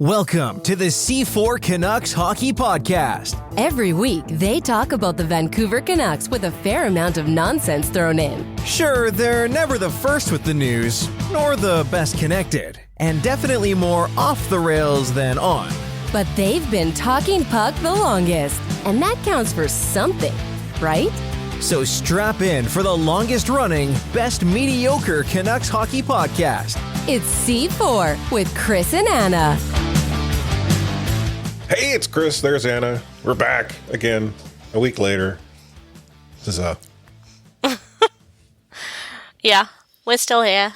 Welcome to the C4 Canucks Hockey Podcast. Every week, they talk about the Vancouver Canucks with a fair amount of nonsense thrown in. Sure, they're never the first with the news, nor the best connected, and definitely more off the rails than on. But they've been talking puck the longest, and that counts for something, right? So strap in for the longest running, best mediocre Canucks Hockey Podcast. It's C4 with Chris and Anna. Hey, it's Chris. There's Anna. We're back again a week later. This is Yeah, we're still here.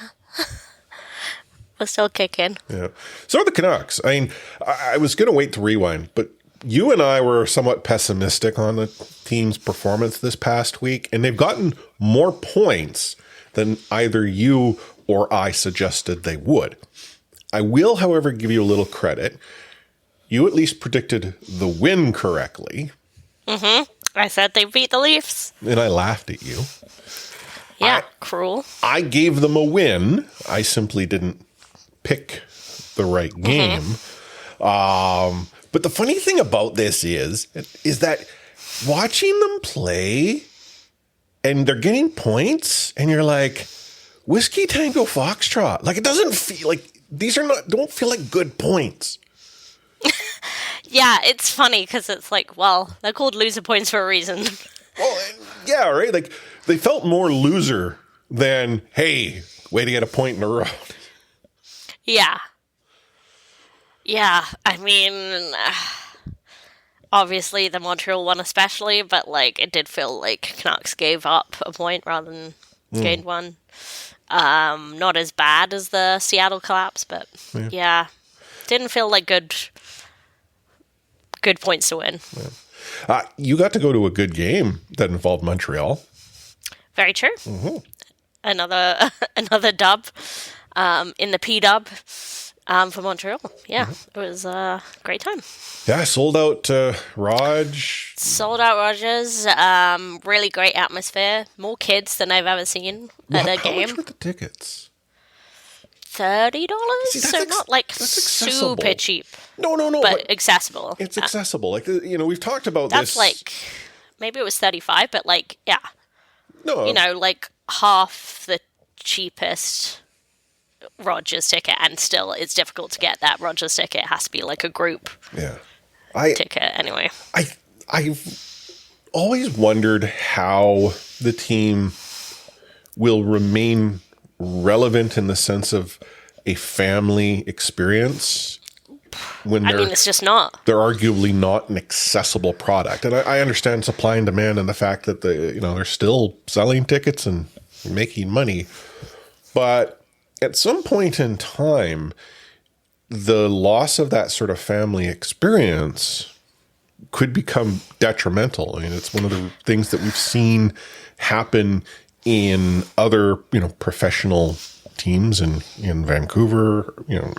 We're still kicking. Yeah. So are the Canucks. I mean, I was going to wait to rewind, but you and I were somewhat pessimistic on the team's performance this past week, and they've gotten more points than either you or I suggested they would. I will, however, give you a little credit. You at least predicted the win correctly. Mm-hmm. I said they beat the Leafs. And I laughed at you. Yeah, cruel. I gave them a win. I simply didn't pick the right game. But the funny thing about this is that watching them play and they're getting points and you're like, Whiskey Tango Foxtrot. Like, it doesn't feel like don't feel like good points. Yeah, it's funny because it's like, well, they're called loser points for a reason. Well, yeah, right? Like, they felt more loser than, hey, way to get a point in a row. Yeah. Yeah, I mean, obviously the Montreal one especially, but, like, it did feel like Canucks gave up a point rather than gained one. Not as bad as the Seattle collapse, but, yeah. Didn't feel like good points to win. Yeah. You got to go to a good game that involved Montreal. Very true. Mm-hmm. Another dub in the P-dub for Montreal. Yeah, It was a great time. Yeah, sold out Raj. Sold out Rogers. Really great atmosphere. More kids than I've ever seen at a game. How much were the tickets? $30? So not like super cheap. No. But accessible. It's accessible. Like, we've talked about this. That's like, maybe it was 35, but like, yeah. No. Like half the cheapest Rogers ticket, and still it's difficult to get that Rogers ticket. It has to be like a group ticket anyway. I've always wondered how the team will remain relevant in the sense of a family experience when it's just not. They're arguably not an accessible product. And I understand supply and demand and the fact that they're still selling tickets and making money. But at some point in time, the loss of that sort of family experience could become detrimental. I mean, it's one of the things that we've seen happen in other, professional teams in Vancouver,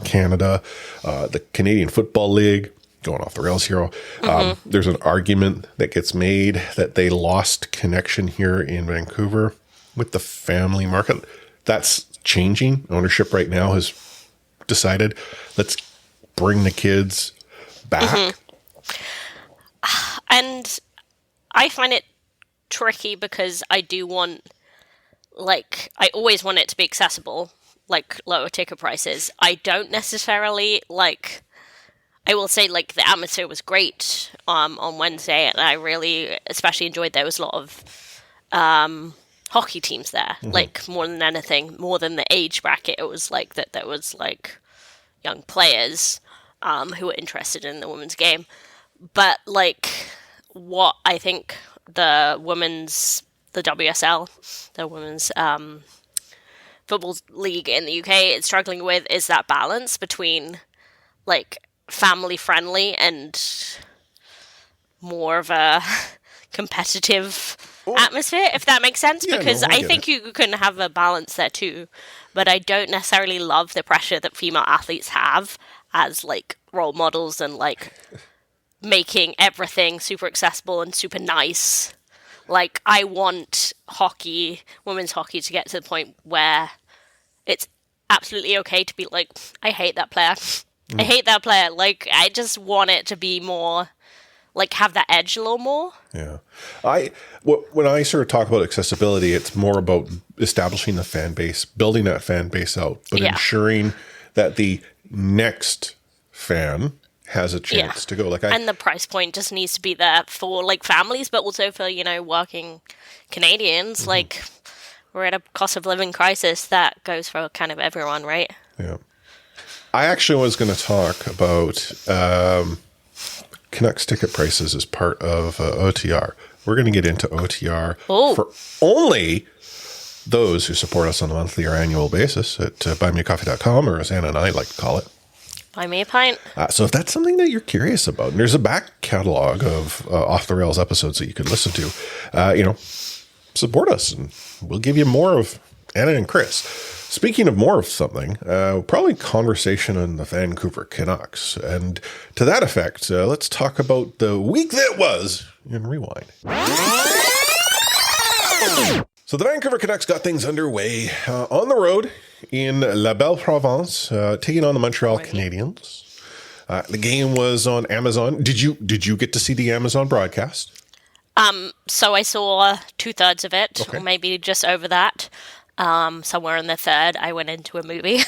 Canada, the Canadian Football League, going off the rails here. There's an argument that gets made that they lost connection here in Vancouver with the family market. That's changing. Ownership right now has decided, let's bring the kids back. And I find it tricky because I do want, I always want it to be accessible, like lower ticket prices. I don't necessarily I will say the atmosphere was great on Wednesday, and I really especially enjoyed there was a lot of hockey teams there, more than anything, more than the age bracket. It was that there was young players who were interested in the women's game. But what I think the WSL, the Women's Football League in the UK is struggling with is that balance between family friendly and more of a competitive atmosphere, if that makes sense. Yeah, because no, I think you can have a balance there too, but I don't necessarily love the pressure that female athletes have as role models and making everything super accessible and super nice. I want women's hockey to get to the point where it's absolutely okay to be I hate that player. I hate that player. Like, I just want it to be more, like, have that edge a little more. Yeah. When I sort of talk about accessibility, it's more about establishing the fan base, building that fan base out, but ensuring that the next fan has a chance to go. And the price point just needs to be there for, like, families, but also for, you know, working Canadians. Like, we're at a cost of living crisis that goes for kind of everyone, right? Yeah. I actually was going to talk about Canucks ticket prices as part of OTR. We're going to get into OTR for only those who support us on a monthly or annual basis at buymeacoffee.com, or as Anna and I like to call it, Buy Me a Pint. So if that's something that you're curious about, and there's a back catalog of Off the Rails episodes that you could listen to, support us and we'll give you more of Anna and Chris. Speaking of more of something, probably conversation on the Vancouver Canucks. And to that effect, let's talk about the week that was in Rewind. So the Vancouver Canucks got things underway on the road in La Belle Province, taking on the Montreal Canadiens. The game was on Amazon. Did you get to see the Amazon broadcast? So I saw 2/3 of it, or maybe just over that. Somewhere in the third, I went into a movie.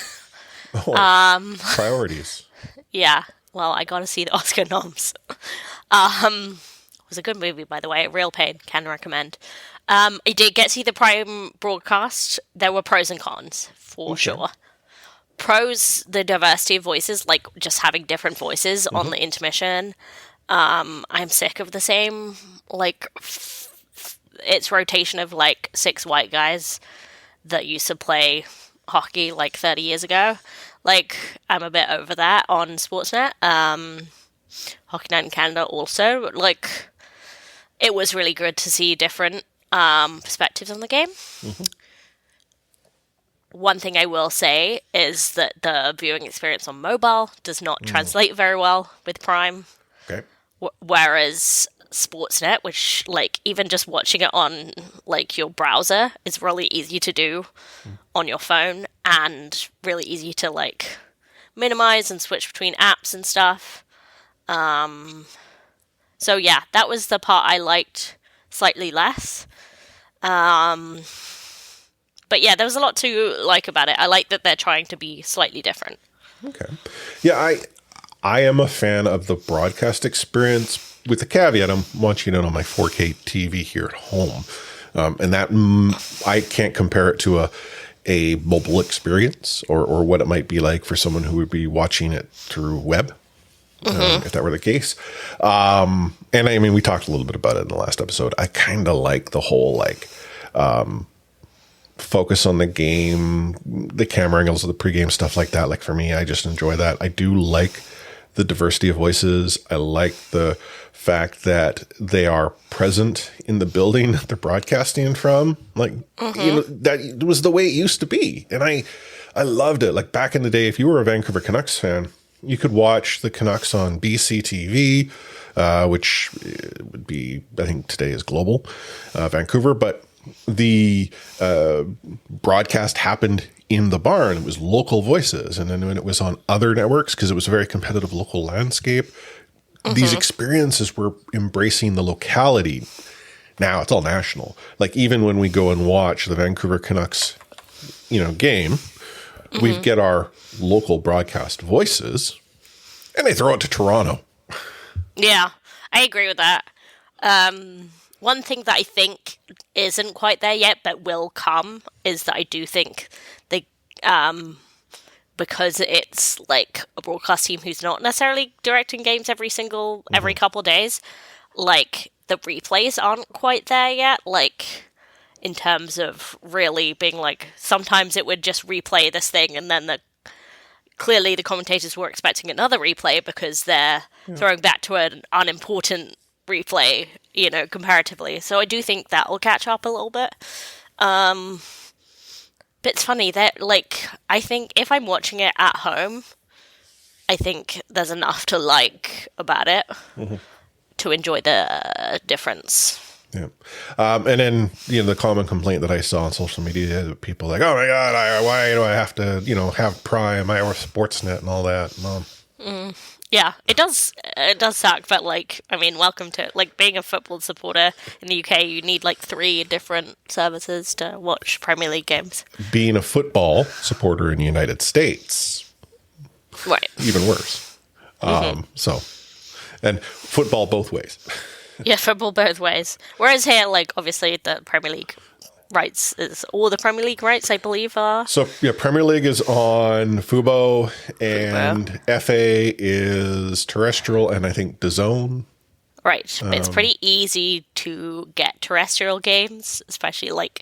Priorities. Yeah. Well, I got to see the Oscar noms. It was a good movie, by the way. Real pain. Can recommend. I did get to see the Prime broadcast. There were pros and cons, for sure. Pros, the diversity of voices, like just having different voices on the intermission. I'm sick of the same, like, it's rotation of, like, 6 white guys that used to play hockey, like, 30 years ago. Like, I'm a bit over that on Sportsnet. Hockey Night in Canada also. Like, it was really good to see different perspectives on the game. One thing I will say is that the viewing experience on mobile does not translate very well with Prime. Okay. Whereas Sportsnet, which, like, even just watching it on, like, your browser is really easy to do on your phone and really easy to, like, minimize and switch between apps and stuff. So yeah, that was the part I liked slightly less. But yeah, there was a lot to like about it. I like that they're trying to be slightly different. Okay. Yeah, I am a fan of the broadcast experience, with the caveat I'm watching it on my 4K TV here at home. And that I can't compare it to a mobile experience or what it might be like for someone who would be watching it through web, if that were the case. And I mean, we talked a little bit about it in the last episode. I kind of like the whole, like, focus on the game, the camera angles of the pregame, stuff like that. Like, for me, I just enjoy that. I do like the diversity of voices. I like the fact that they are present in the building that they're broadcasting from. Like, that was the way it used to be. And I loved it. Like, back in the day, if you were a Vancouver Canucks fan, you could watch the Canucks on BC TV, which would be, I think today is Global Vancouver, but the broadcast happened in the barn. It was local voices. And then when it was on other networks, because it was a very competitive local landscape, these experiences were embracing the locality. Now it's all national. Like, even when we go and watch the Vancouver Canucks, game, we get our local broadcast voices, and they throw it to Toronto. Yeah, I agree with that. One thing that I think isn't quite there yet, but will come, is that I do think they, because it's like a broadcast team who's not necessarily directing games every couple days, like, the replays aren't quite there yet. Like, in terms of really being like, sometimes it would just replay this thing, and then clearly the commentators were expecting another replay because they're throwing back to an unimportant replay, comparatively. So I do think that will catch up a little bit. But it's funny that, like, I think if I'm watching it at home, I think there's enough to like about it to enjoy the difference. Yeah. And then, the common complaint that I saw on social media, people like, oh my God, why do I have to, have Prime, I or Sportsnet and all that? Well, Yeah, it does. It does suck, but like, I mean, welcome to like being a football supporter in the UK. You need like 3 different services to watch Premier League games. Being a football supporter in the United States, Right. even worse. So, and football both ways. Yeah, football both ways. Whereas here, like, obviously the Premier League rights is all the Premier League rights, I believe, are. So yeah, Premier League is on Fubo, and FA is terrestrial, and I think DAZN. Right. It's pretty easy to get terrestrial games, especially like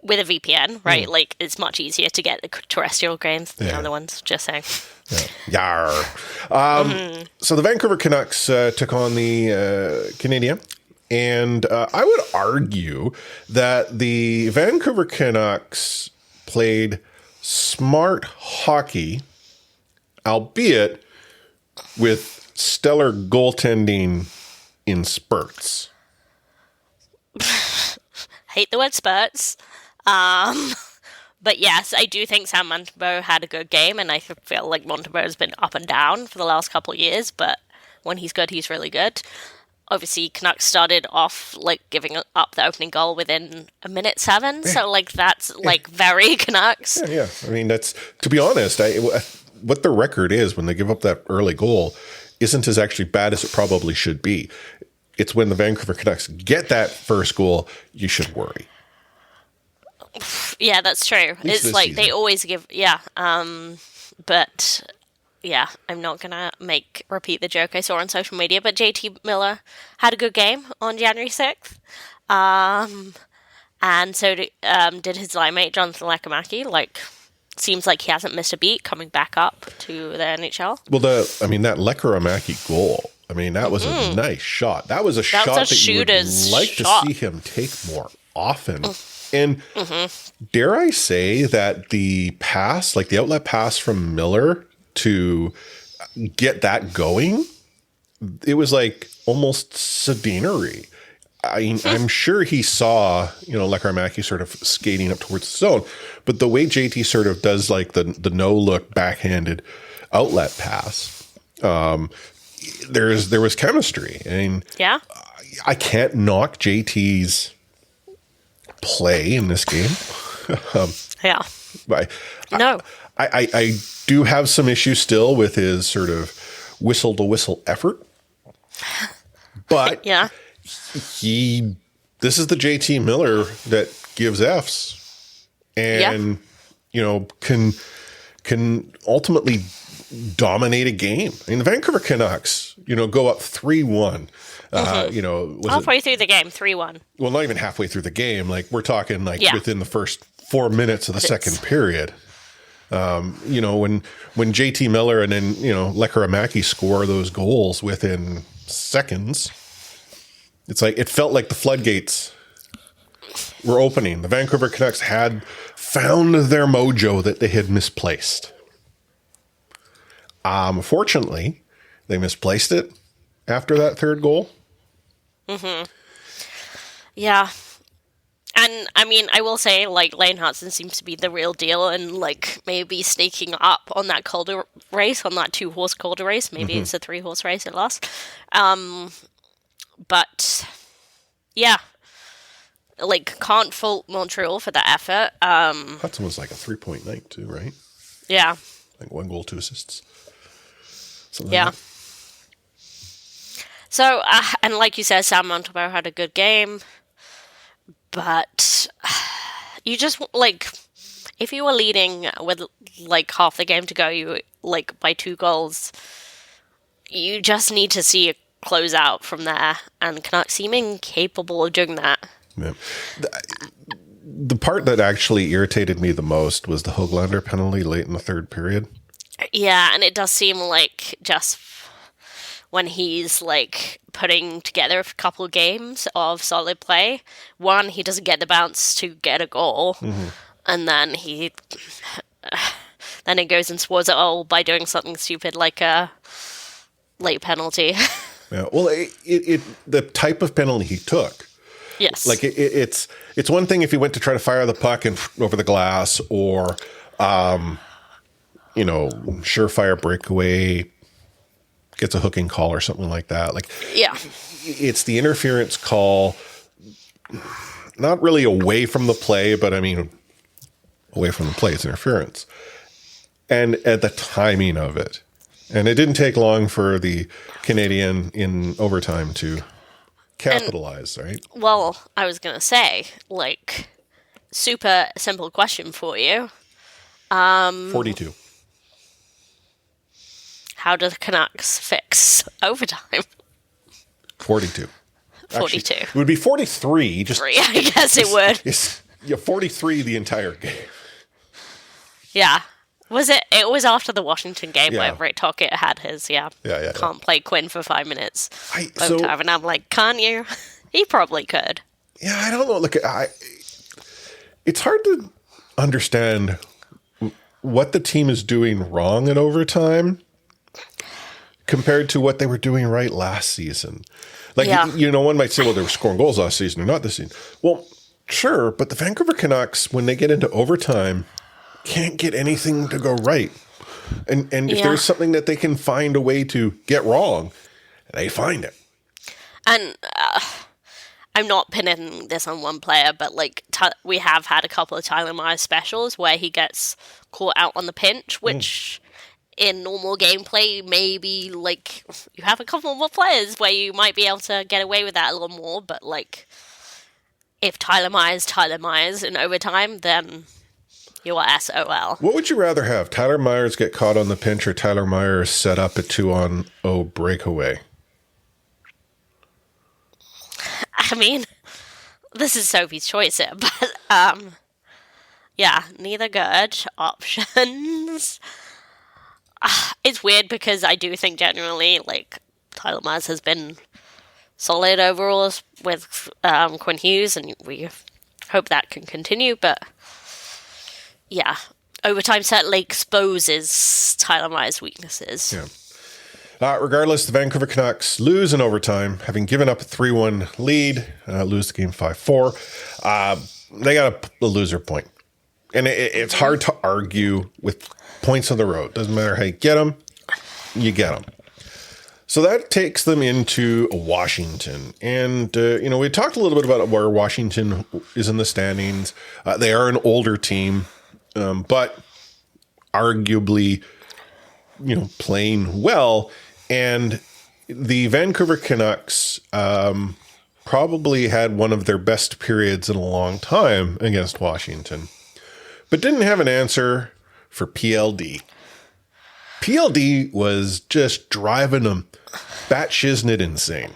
with a VPN, right? Like, it's much easier to get the terrestrial games than the other ones, just saying. Yar. So the Vancouver Canucks took on the Canadiens, and I would argue that the Vancouver Canucks played smart hockey, albeit with stellar goaltending in spurts. Hate the word spurts. But yes, I do think Sam Montembeault had a good game, and I feel like Montembeault's been up and down for the last couple of years, but when he's good, he's really good. Obviously, Canucks started off like giving up the opening goal within a minute 7, so like that's like very Canucks. Yeah. I mean, that's, to be honest, what the record is when they give up that early goal isn't as actually bad as it probably should be. It's when the Vancouver Canucks get that first goal, you should worry. Yeah, that's true. It's like season. They always give, but yeah, I'm not gonna repeat the joke I saw on social media. But JT Miller had a good game on January 6th, and so did his line mate Jonathan Lekkerimäki. Like, seems like he hasn't missed a beat coming back up to the NHL. Well, that Lekkerimäki goal. I mean, that was a nice shot. That was a shot that you would like to see him take more often. And dare I say that the pass, like the outlet pass from Miller to get that going, it was like almost Sedinary. I'm sure he saw, Lekkerimäki sort of skating up towards the zone, but the way JT sort of does like the no-look backhanded outlet pass, there was chemistry. I mean, yeah, I can't knock JT's play in this game. I do have some issues still with his sort of whistle to whistle effort, but this is the JT Miller that gives Fs and can ultimately dominate a game. I mean, the Vancouver Canucks, go up 3-1. Halfway through the game, 3-1. Well, not even halfway through the game. Like, we're talking within the first 4 minutes of the second period. When JT Miller and then, Lekkerimäki score those goals within seconds, it's like, it felt like the floodgates were opening. The Vancouver Canucks had found their mojo that they had misplaced. Fortunately, they misplaced it after that third goal. Yeah. And, I mean, I will say, like, Lane Hudson seems to be the real deal and, like, maybe sneaking up on that Calder race, on that 2-horse Calder race. Maybe it's a 3-horse race at last. But, yeah. Like, can't fault Montreal for the effort. Hudson was like a 3-point night, too, right? Yeah. Like 1 goal, 2 assists. Something yeah. Like that. So, and like you said, Sam Montembeault had a good game, but you just, like, if you were leading with, like, half the game to go, you, like, by 2 goals, you just need to see a closeout from there, and Canucks seem incapable of doing that. Yeah. The part that actually irritated me the most was the Höglander penalty late in the third period. Yeah, and it does seem like just when he's, like, putting together a couple of games of solid play, one, he doesn't get the bounce to get a goal, and then then it goes and swats it all by doing something stupid like a late penalty. Yeah, well, the type of penalty he took. Yes. Like, it's one thing if he went to try to fire the puck and over the glass or, surefire breakaway gets a hooking call or something like that. Like, Yeah. it's the interference call, not really away from the play, but I mean, away from the play, it's interference. And at the timing of it. And it didn't take long for the Canadian in overtime to capitalize, right? Well, I was going to say, like, super simple question for you. 42. How do the Canucks fix overtime? 42. 42. Actually, it would be 43. Just I guess it would. It's 43 the entire game. Yeah. Was it? It was after the Washington game Yeah. where Rick Tocchet had his, can't play Quinn for 5 minutes. Overtime, and I'm like, can't you? He probably could. Yeah, I don't know. Look, it's hard to understand what the team is doing wrong in overtime compared to what they were doing right last season. Like, one might say, well, they were scoring goals last season or not this season. Well, sure, but the Vancouver Canucks, when they get into overtime, can't get anything to go right. And if there's something that they can find a way to get wrong, they find it. And I'm not pinning this on one player, but like we have had a couple of Tyler Myers specials where he gets caught out on the pinch, which in normal gameplay, maybe like you have a couple more players where you might be able to get away with that a little more. But like if Tyler Myers in overtime, then you are SOL. What would you rather have? Tyler Myers get caught on the pinch or Tyler Myers set up a 2-on-0 breakaway? I mean, this is Sophie's choice here, but neither good options. It's weird because I do think generally, like, Tyler Myers has been solid overall with Quinn Hughes, and we hope that can continue, but yeah, overtime certainly exposes Tyler Myers' weaknesses. Yeah. Regardless, the Vancouver Canucks lose in overtime, having given up a 3-1 lead, lose the game 5-4. They got a loser point. And it's hard to argue with points on the road. Doesn't matter how you get them, you get them. So that takes them into Washington. And, we talked a little bit about where Washington is in the standings. They are an older team, but arguably, playing well. And the Vancouver Canucks probably had one of their best periods in a long time against Washington, but didn't have an answer for PLD. PLD was just driving them bat-shiznit insane.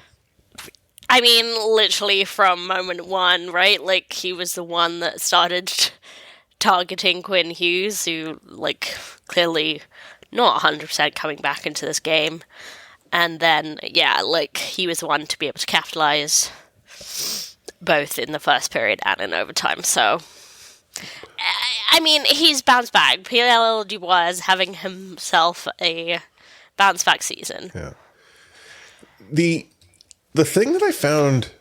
I mean, literally from moment one, right? Like, he was the one that started targeting Quinn Hughes, who, like, clearly not 100% coming back into this game. And then, he was the one to be able to capitalize both in the first period and in overtime. So, I mean, he's bounced back. Pierre Dubois is having himself a bounce back season. Yeah. The thing that I found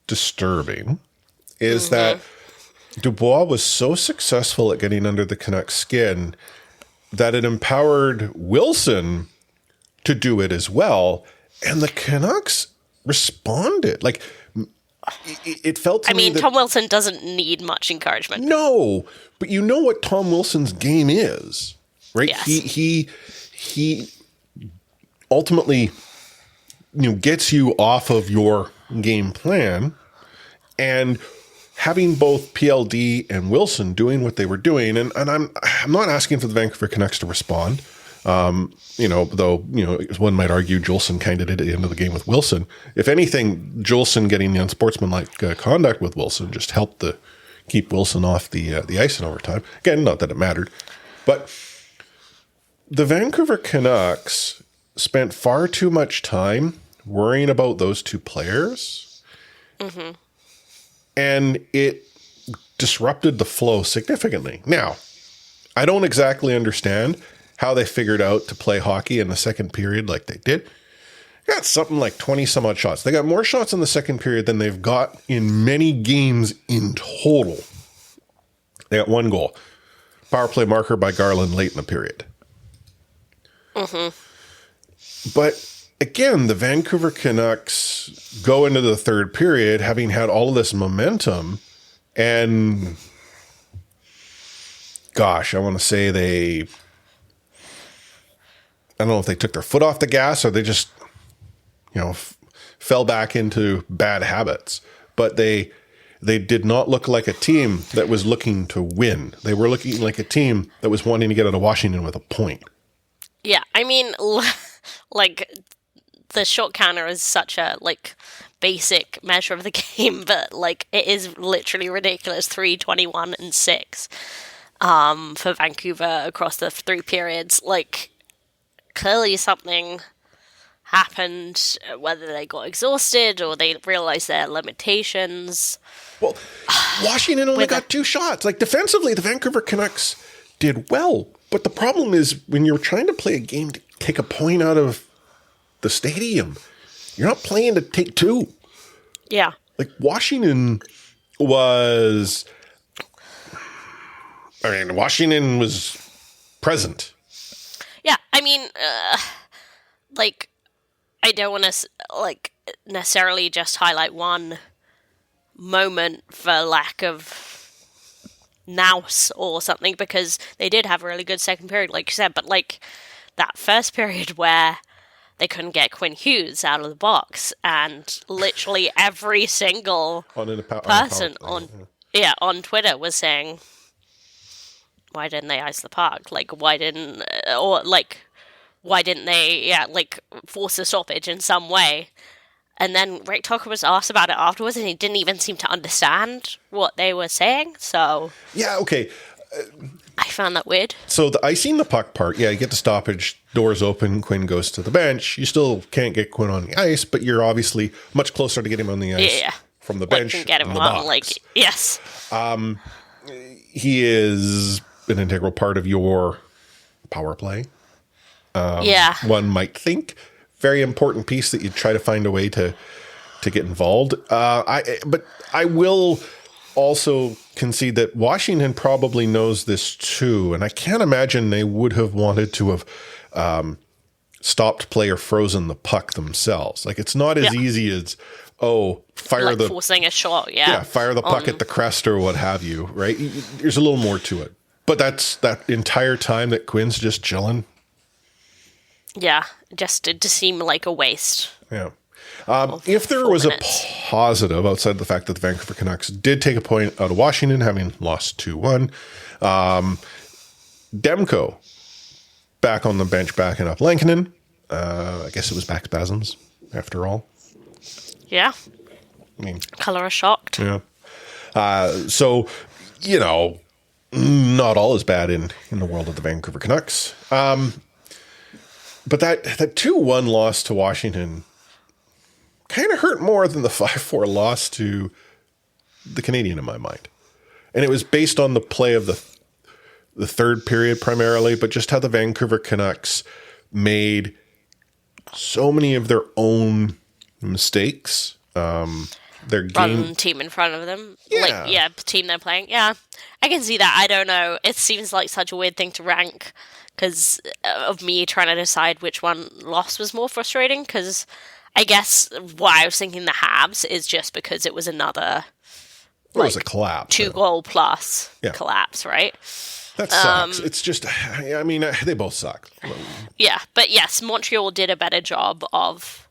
disturbing is that Dubois was so successful at getting under the Canucks' skin that it empowered Wilson to do it as well. And the Canucks responded. Like, it felt to me that Tom Wilson doesn't need much encouragement. No, but you know what Tom Wilson's game is, right? Yes. He ultimately, gets you off of your game plan, and having both PLD and Wilson doing what they were doing, and I'm not asking for the Vancouver Canucks to respond, though one might argue Jolson kind of did at the end of the game with Wilson. If anything, Jolson getting the unsportsmanlike conduct with Wilson just helped keep Wilson off the ice in overtime. Again, not that it mattered, but the Vancouver Canucks spent far too much time worrying about those two players. Mm-hmm. And it disrupted the flow significantly. Now, I don't exactly understand how they figured out to play hockey in the second period like they did. They got something like 20 some odd shots. They got more shots in the second period than they've got in many games in total. They got one goal. Power play marker by Garland late in the period. Mm-hmm. But again, the Vancouver Canucks go into the third period having had all of this momentum, and gosh, I want to say I don't know if they took their foot off the gas or they just, fell back into bad habits. But they did not look like a team that was looking to win. They were looking like a team that was wanting to get out of Washington with a point. Yeah, I mean, like, the short counter is such a, basic measure of the game, but, it is literally ridiculous. 3-21 and 6 for Vancouver across the 3 periods. Clearly something happened, whether they got exhausted or they realized their limitations. Well, Washington only got 2 shots. Defensively, the Vancouver Canucks did well. But the problem is when you're trying to play a game to take a point out of the stadium, you're not playing to take 2. Yeah. Washington was present. Yeah, I mean, I don't want to, necessarily just highlight one moment for lack of nous or something, because they did have a really good second period, like you said, but, that first period where they couldn't get Quinn Hughes out of the box, and literally every single person on Twitter was saying, why didn't they ice the puck? Why didn't they, force a stoppage in some way? And then Rick Tucker was asked about it afterwards, and he didn't even seem to understand what they were saying. So yeah, okay. I found that weird. So the icing the puck part, you get the stoppage, doors open, Quinn goes to the bench. You still can't get Quinn on the ice, but you're obviously much closer to get him on the ice from the bench. Can get him in the on, box. yes. He is an integral part of your power play. One might think. Very important piece that you try to find a way to get involved. But I will also concede that Washington probably knows this too, and I can't imagine they would have wanted to have stopped play or frozen the puck themselves. It's not as easy as forcing a shot. Fire the puck at the crest or what have you. Right? There's a little more to it, but that's that entire time that Quinn's just chilling. Yeah, just to seem like a waste. Yeah. If there was a positive outside the fact that the Vancouver Canucks did take a point out of Washington, having lost 2-1, Demko back on the bench backing up Lankinen. I guess it was back spasms after all. Yeah. I mean, color are shocked. Yeah. So, not all is bad in the world of the Vancouver Canucks. But that 2-1 loss to Washington kind of hurt more than the 5-4 loss to the Canadian in my mind. And it was based on the play of the third period primarily, but just how the Vancouver Canucks made so many of their own mistakes. Their game team in front of them. Yeah. The team they're playing. Yeah, I can see that. I don't know. It seems like such a weird thing to rank because of me trying to decide which one loss was more frustrating, because I guess why I was thinking the Habs is just because it was another it was a collapse. 2-goal plus collapse, right? That sucks. It's just, I mean, they both suck. Yeah, but yes, Montreal did a better job of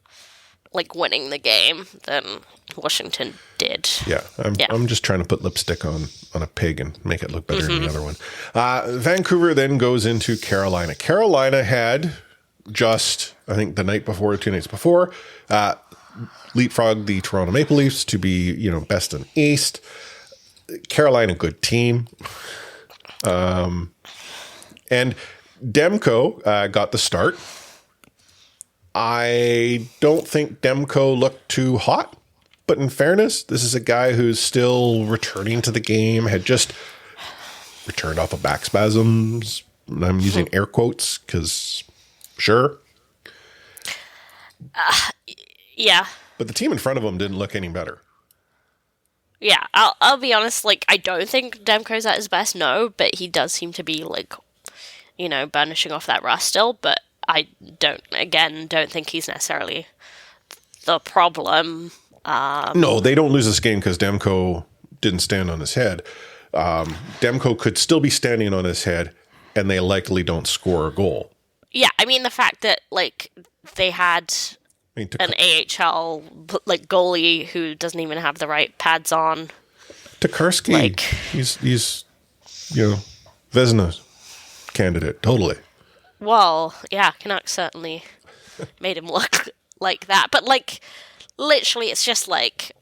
winning the game than Washington did. Yeah, I'm just trying to put lipstick on a pig and make it look better than the other one. Vancouver then goes into Carolina. Carolina had just, I think, the night before, 2 nights before, leapfrogged the Toronto Maple Leafs to be, best in East. Carolina, good team. And Demko got the start. I don't think Demko looked too hot, but in fairness, this is a guy who's still returning to the game, had just returned off of back spasms. I'm using air quotes because, sure. Yeah. But the team in front of him didn't look any better. Yeah, I'll be honest, I don't think Demko's at his best, no, but he does seem to be, burnishing off that rust still, but I don't think he's necessarily the problem. No, they don't lose this game because Demko didn't stand on his head. Demko could still be standing on his head, and they likely don't score a goal. Yeah, I mean, the fact that, like, they had an AHL, like, goalie who doesn't even have the right pads on. Tokarski, like, he's Vezina candidate, totally. Well, yeah, Canucks certainly made him look like that. But, like, literally, it's just, like,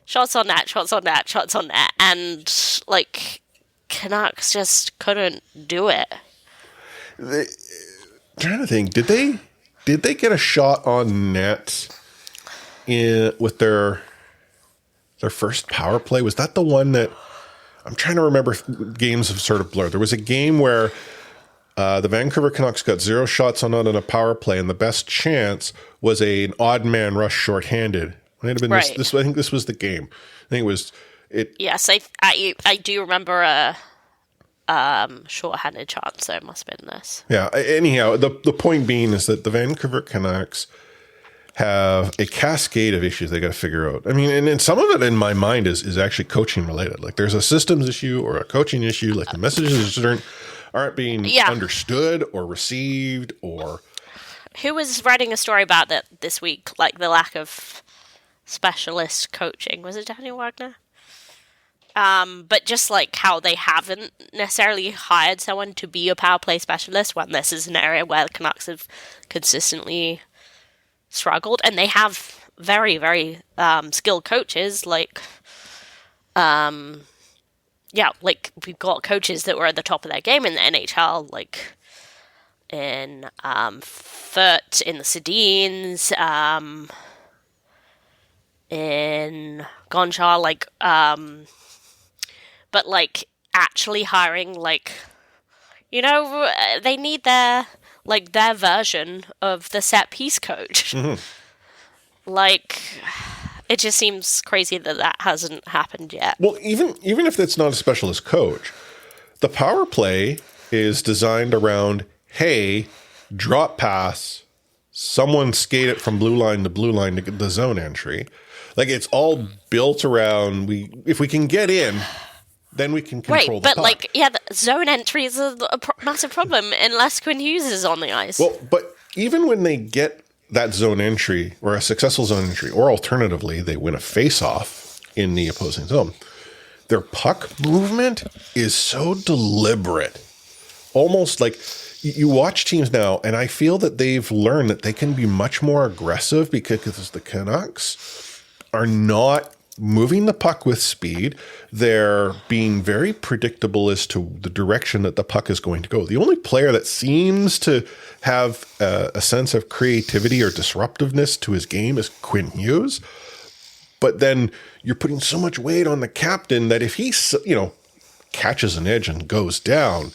shots on net, shots on net, shots on net. And, like, Canucks just couldn't do it. I'm trying to think, did they get a shot on net with their first power play? Was that the one that I'm trying to remember? Games have sort of blurred. There was a game where the Vancouver Canucks got 0 shots on net on a power play, and the best chance was an odd man rush shorthanded. It might have been right. this. I think this was the game. I think it was it. Yes, I do remember a short-handed chance, so it must have been this. Yeah. Anyhow, the point being is that the Vancouver Canucks have a cascade of issues they got to figure out. I mean, and some of it in my mind is actually coaching related. Like there's a systems issue or a coaching issue. Like the messages aren't being understood or received or. Who was writing a story about that this week? Like the lack of specialist coaching. Was it Daniel Wagner? But just like how they haven't necessarily hired someone to be a power play specialist when this is an area where the Canucks have consistently struggled, and they have very, very skilled coaches. Like, like we've got coaches that were at the top of their game in the NHL, like in Furt, in the Sedins, in Gonchar, like. But, like, actually hiring, like, they need their version of the set piece coach. Mm-hmm. Like, it just seems crazy that hasn't happened yet. Well, even if it's not a specialist coach, the power play is designed around, hey, drop pass, someone skate it from blue line to get the zone entry. Like, it's all built around, if we can get in, then we can control the puck. Like, the zone entry is a massive problem unless Quinn Hughes is on the ice. Well, but even when they get that zone entry or a successful zone entry, or alternatively, they win a face-off in the opposing zone, their puck movement is so deliberate. Almost like you watch teams now, and I feel that they've learned that they can be much more aggressive because the Canucks are not moving the puck with speed. They're being very predictable as to the direction that the puck is going to go. The only player that seems to have a sense of creativity or disruptiveness to his game is Quinn Hughes. But then you're putting so much weight on the captain that if he, catches an edge and goes down,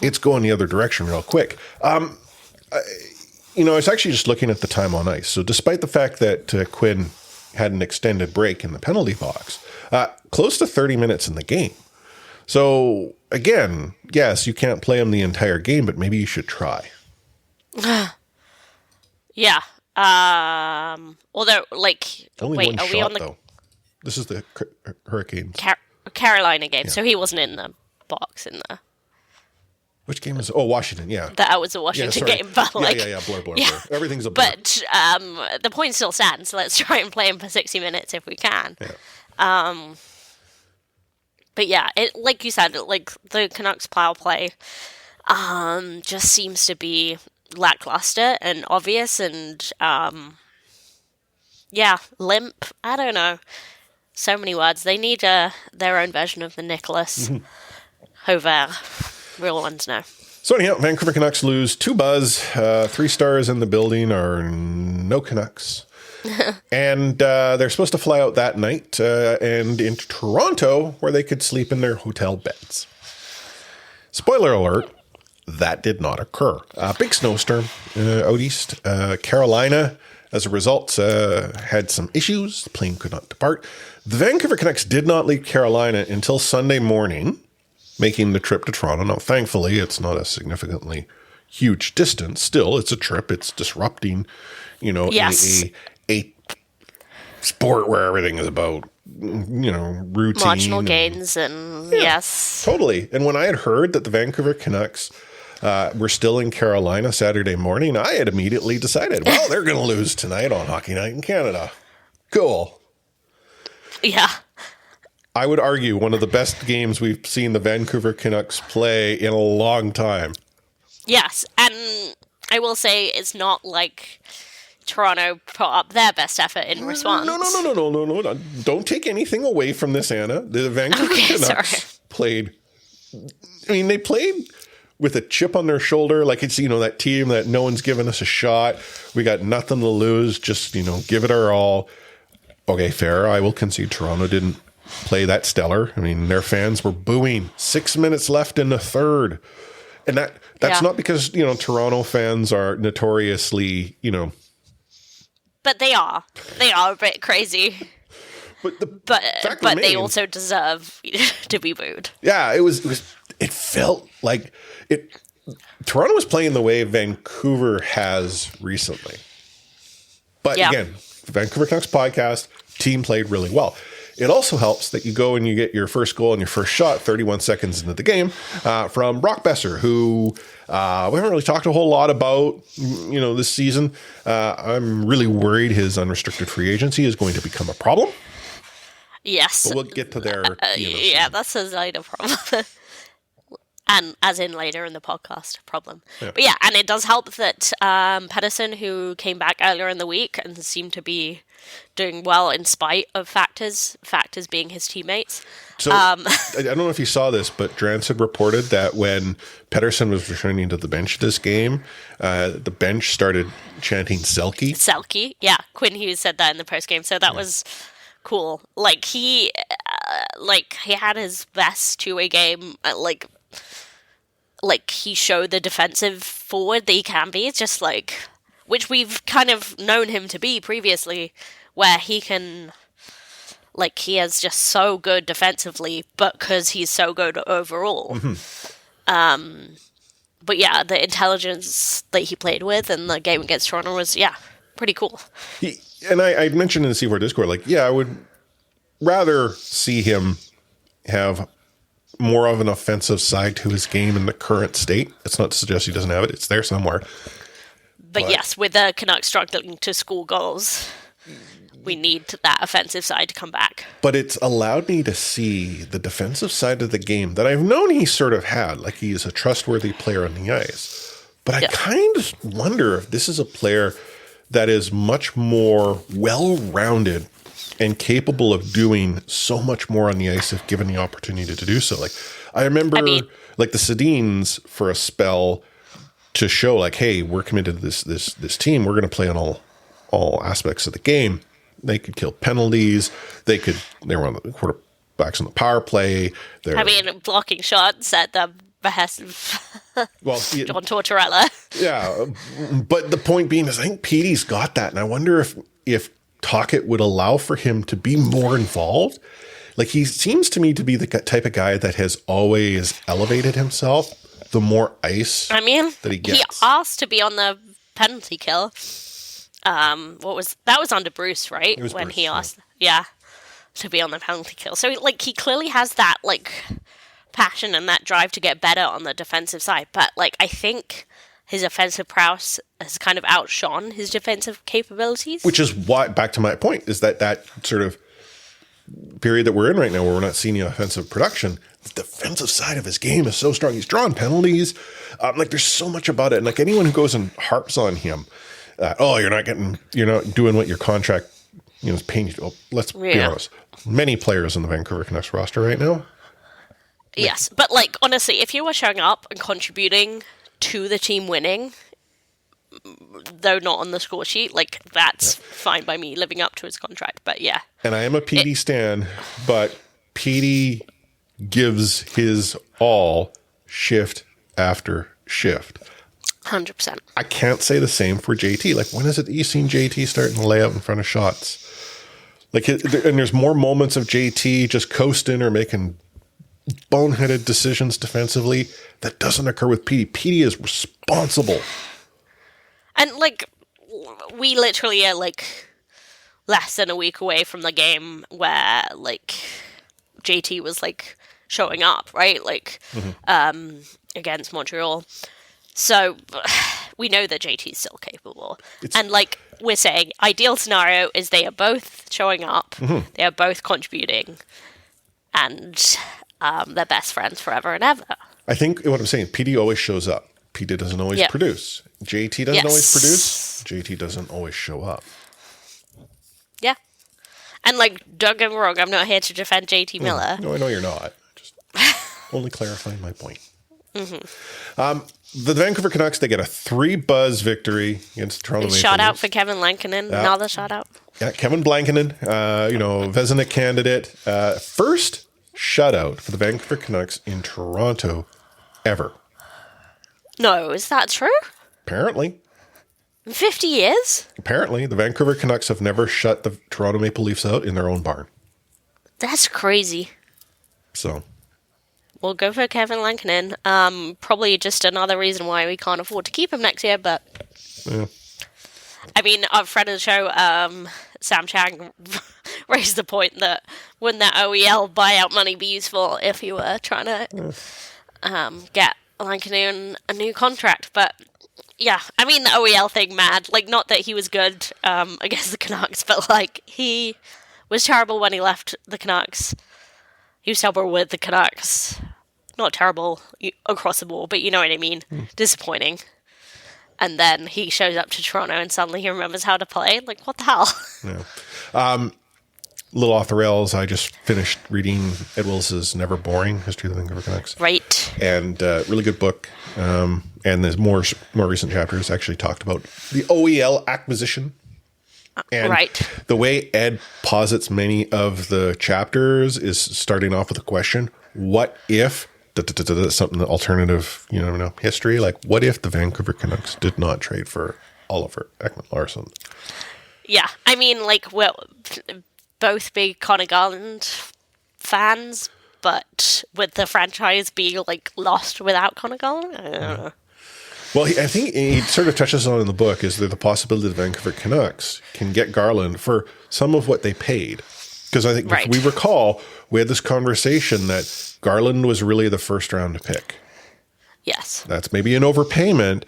it's going the other direction real quick. I was actually just looking at the time on ice. So despite the fact that Quinn had an extended break in the penalty box, close to 30 minutes in the game. So again, yes, you can't play him the entire game, but maybe you should try. Yeah. Although, like, only wait, one are shot, we on the though? This is the Hurricanes. Carolina game, Yeah. so he wasn't in the box in the. Which game is? Oh, Washington. Yeah, That was a Washington game, but like, blur. yeah. Everything's a blur. But the point still stands. So let's try and play him for 60 minutes if we can. Yeah. But yeah, it, like you said, like the Canucks power play, just seems to be lackluster and obvious, and limp. I don't know. So many words. They need their own version of the Nicholas Hover. Real ones now. So anyhow, Vancouver Canucks lose 2 buzz. 3 stars in the building are no Canucks. And they're supposed to fly out that night and into Toronto, where they could sleep in their hotel beds. Spoiler alert, that did not occur. Big snowstorm out east. Carolina, as a result, had some issues. The plane could not depart. The Vancouver Canucks did not leave Carolina until Sunday morning, making the trip to Toronto. Now, thankfully, it's not a significantly huge distance. Still, it's a trip. It's disrupting, Yes. a sport where everything is about, routine. Marginal gains and yes. Totally. And when I had heard that the Vancouver Canucks were still in Carolina Saturday morning, I had immediately decided, well, they're going to lose tonight on Hockey Night in Canada. Cool. Yeah. I would argue one of the best games we've seen the Vancouver Canucks play in a long time. Yes. And I will say it's not like Toronto put up their best effort in response. No. Don't take anything away from this, Anna. The Vancouver Canucks played. I mean, they played with a chip on their shoulder, like it's, that team that no one's given us a shot. We got nothing to lose. Just, give it our all. Okay, fair. I will concede Toronto didn't play that stellar. I mean, their fans were booing. 6 minutes left in the third. And that's not because, Toronto fans are notoriously, But they are. They are a bit crazy. But they also deserve to be booed. Yeah, it felt like Toronto was playing the way Vancouver has recently. But again, the Vancouver Canucks podcast, team played really well. It also helps that you go and you get your first goal and your first shot 31 seconds into the game from Brock Besser, who we haven't really talked a whole lot about, this season. I'm really worried his unrestricted free agency is going to become a problem. Yes. But we'll get to there. That's a later problem. And as in later in the podcast problem. Yeah. But and it does help that Pedersen, who came back earlier in the week and seemed to be doing well in spite of factors being his teammates. So I don't know if you saw this, but Drance had reported that when Pedersen was returning to the bench this game, the bench started chanting Selke. Selke, yeah. Quinn Hughes said that in the postgame, so that was cool. Like he had his best two-way game. Like he showed the defensive forward that he can be. It's just which we've kind of known him to be previously, where he can, he is just so good defensively, but because he's so good overall. Mm-hmm. But the intelligence that he played with in the game against Toronto was, pretty cool. And I mentioned in the C4 Discord, I would rather see him have more of an offensive side to his game in the current state. It's not to suggest he doesn't have it. It's there somewhere. But yes, with the Canucks struggling to score goals, we need that offensive side to come back. But it's allowed me to see the defensive side of the game that I've known he sort of had. Like he's a trustworthy player on the ice. But I kind of wonder if this is a player that is much more well-rounded and capable of doing so much more on the ice if given the opportunity to do so. Like I remember the Sedins for a spell to show hey, we're committed to this team. We're going to play on all aspects of the game. They could kill penalties. They were on the quarterbacks on the power play. Blocking shots at the behest of John Tortorella. Yeah. But the point being is I think Petey's got that. And I wonder if Tocchet would allow for him to be more involved. Like he seems to me to be the type of guy that has always elevated himself the more ice that he gets. He asked to be on the penalty kill. That was under Bruce, right? When Bruce, he asked to be on the penalty kill. So he clearly has that passion and that drive to get better on the defensive side. But I think his offensive prowess has kind of outshone his defensive capabilities. Which is why, back to my point, is that sort of period that we're in right now where we're not seeing the offensive production, the defensive side of his game is so strong. He's drawing penalties. There's so much about it. And anyone who goes and harps on him, you're not doing what your contract is paying you. Well, let's be honest. Many players on the Vancouver Canucks roster right now. Yes, but honestly, if you were showing up and contributing to the team winning, though not on the score sheet, that's fine by me, living up to his contract. But and I am a PD stan, but PD gives his all shift after shift. 100%. I can't say the same for JT. When is it that you've seen JT starting to lay out in front of shots? And there's more moments of JT just coasting or making boneheaded decisions defensively. That doesn't occur with Petey. Petey is responsible. And, like, we literally are, like, less than a week away from the game where, like, JT was, like, showing up, right? Like, against Montreal. So, we know that JT's still capable. And, like, we're saying, ideal scenario is they are both showing up, they are both contributing, and they're best friends forever and ever. I think what I'm saying, PD always shows up. PD doesn't always produce. JT doesn't always produce. JT doesn't always show up. Yeah. And, like, don't get me wrong, I'm not here to defend JT Miller. No, I know you're not. Just only clarifying my point. The Vancouver Canucks, they get a 3-buzz victory against the Toronto Maple Leafs. Shout out for Kevin Lankinen. Another shout out. Yeah, Kevin Blankinen, Vezina candidate. First shutout for the Vancouver Canucks in Toronto ever. No, is that true? Apparently. In 50 years? Apparently, the Vancouver Canucks have never shut the Toronto Maple Leafs out in their own barn. That's crazy. So... We'll go for Kevin Lankinen. Probably just another reason why we can't afford to keep him next year, but... Yeah. I mean, our friend of the show, Sam Chang, raised the point that wouldn't that OEL buyout money be useful if you were trying to get Lankinen a new contract, but... Yeah, I mean, the OEL thing, mad. Like, not that he was good against the Canucks, but, like, he was terrible when he left the Canucks. He was terrible with the Canucks. Not terrible across the board, but you know what I mean. Disappointing. And then he shows up to Toronto and suddenly he remembers how to play. Like, what the hell? Yeah. Little off the rails, I just finished reading Ed Wills's Never Boring, History of the Vancouver Canucks. Right. And really good book. And there's more recent chapters actually talked about the OEL acquisition. And the way Ed posits many of the chapters is starting off with a question: what if something alternative, you never know, history? Like, what if the Vancouver Canucks did not trade for Oliver Ekman-Larsson? Yeah, I mean, like, we're both big Connor Garland fans, but would the franchise be, like, lost without Connor Garland? I don't know. Well, I think he sort of touches on in the book is there the possibility the Vancouver Canucks can get Garland for some of what they paid. Because I think if we recall, we had this conversation that Garland was really the first round pick. Yes. That's maybe an overpayment,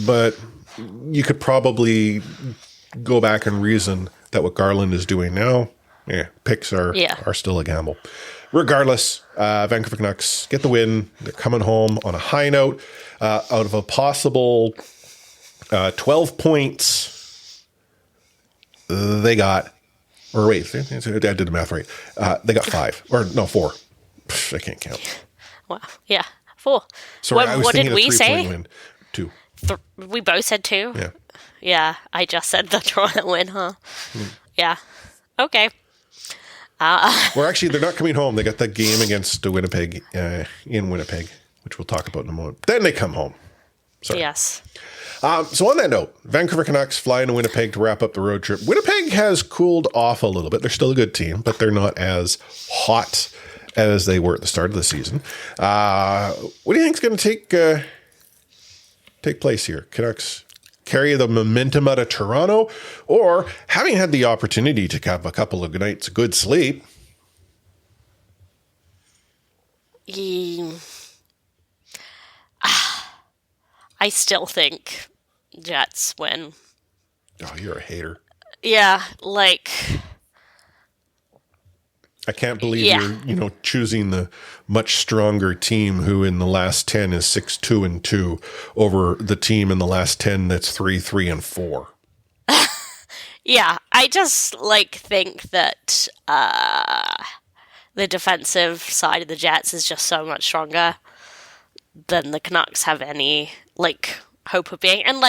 but you could probably go back and reason that what Garland is doing now, picks are still a gamble. Regardless, Vancouver Canucks get the win. They're coming home on a high note. Out of a possible 12 points, they got... Or wait, I did the math right. They got 5. Or no, 4. I can't count. Wow. Yeah, 4. Sorry, what did we say? Win. 2. We both said 2? Yeah. Yeah, I just said the Toronto win, huh? Yeah. Okay. Well, actually, they're not coming home. They got that game against Winnipeg in Winnipeg, which we'll talk about in a moment. Then they come home. Sorry. Yes. So on that note, Vancouver Canucks fly into Winnipeg to wrap up the road trip. Winnipeg has cooled off a little bit. They're still a good team, but they're not as hot as they were at the start of the season. What do you think is going to take place here? Canucks carry the momentum out of Toronto, or having had the opportunity to have a couple of nights of good sleep? I still think Jets win. Oh, you're a hater. Yeah, like... I can't believe you're, choosing the much stronger team who in the last 10 is 6-2-2 over the team in the last 10 that's 3-3-4. Yeah, I just think that the defensive side of the Jets is just so much stronger than the Canucks have any hope of being. And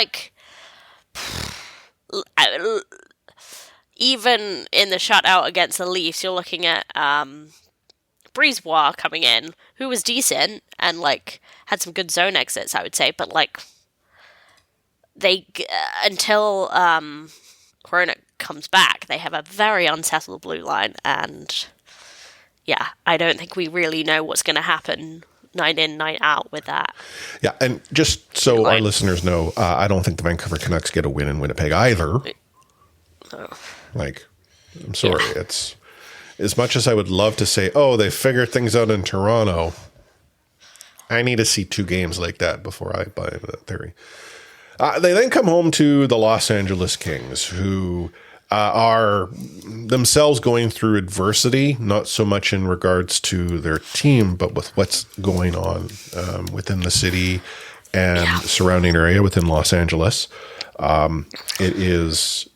even in the shutout against the Leafs, you're looking at Brisebois coming in, who was decent and had some good zone exits, I would say. But they until Corona comes back, they have a very unsettled blue line, and yeah, I don't think we really know what's going to happen night in, night out with that. Yeah, and just so our Right. listeners know, I don't think the Vancouver Canucks get a win in Winnipeg either. Like, I'm sorry. Yeah. It's as much as I would love to say, oh, they figured things out in Toronto. I need to see 2 games like that before I buy into that theory. They then come home to the Los Angeles Kings, who are themselves going through adversity, not so much in regards to their team, but with what's going on within the city and surrounding area within Los Angeles. It is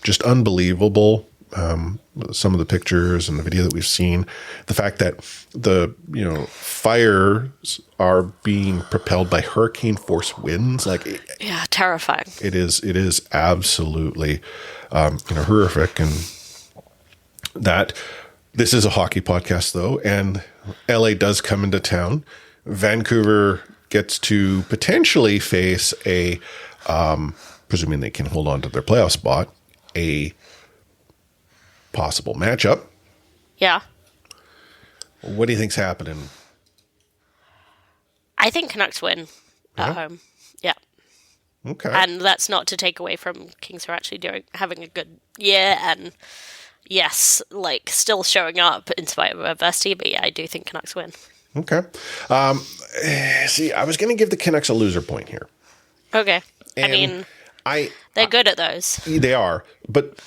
just unbelievable. Some of the pictures and the video that we've seen, the fact that the fires are being propelled by hurricane force winds, like Terrifying. it is absolutely horrific. And that this is a hockey podcast though, and LA does come into town. Vancouver gets to potentially face a presuming they can hold on to their playoff spot, a possible matchup. Yeah. What do you think's happening? I think Canucks win at home. Yeah. Okay. And that's not to take away from Kings who are actually having a good year and yes, like still showing up in spite of adversity, but yeah, I do think Canucks win. Okay. See, I was going to give the Canucks a loser point here. Okay. And I mean, I they're good at those. They are, but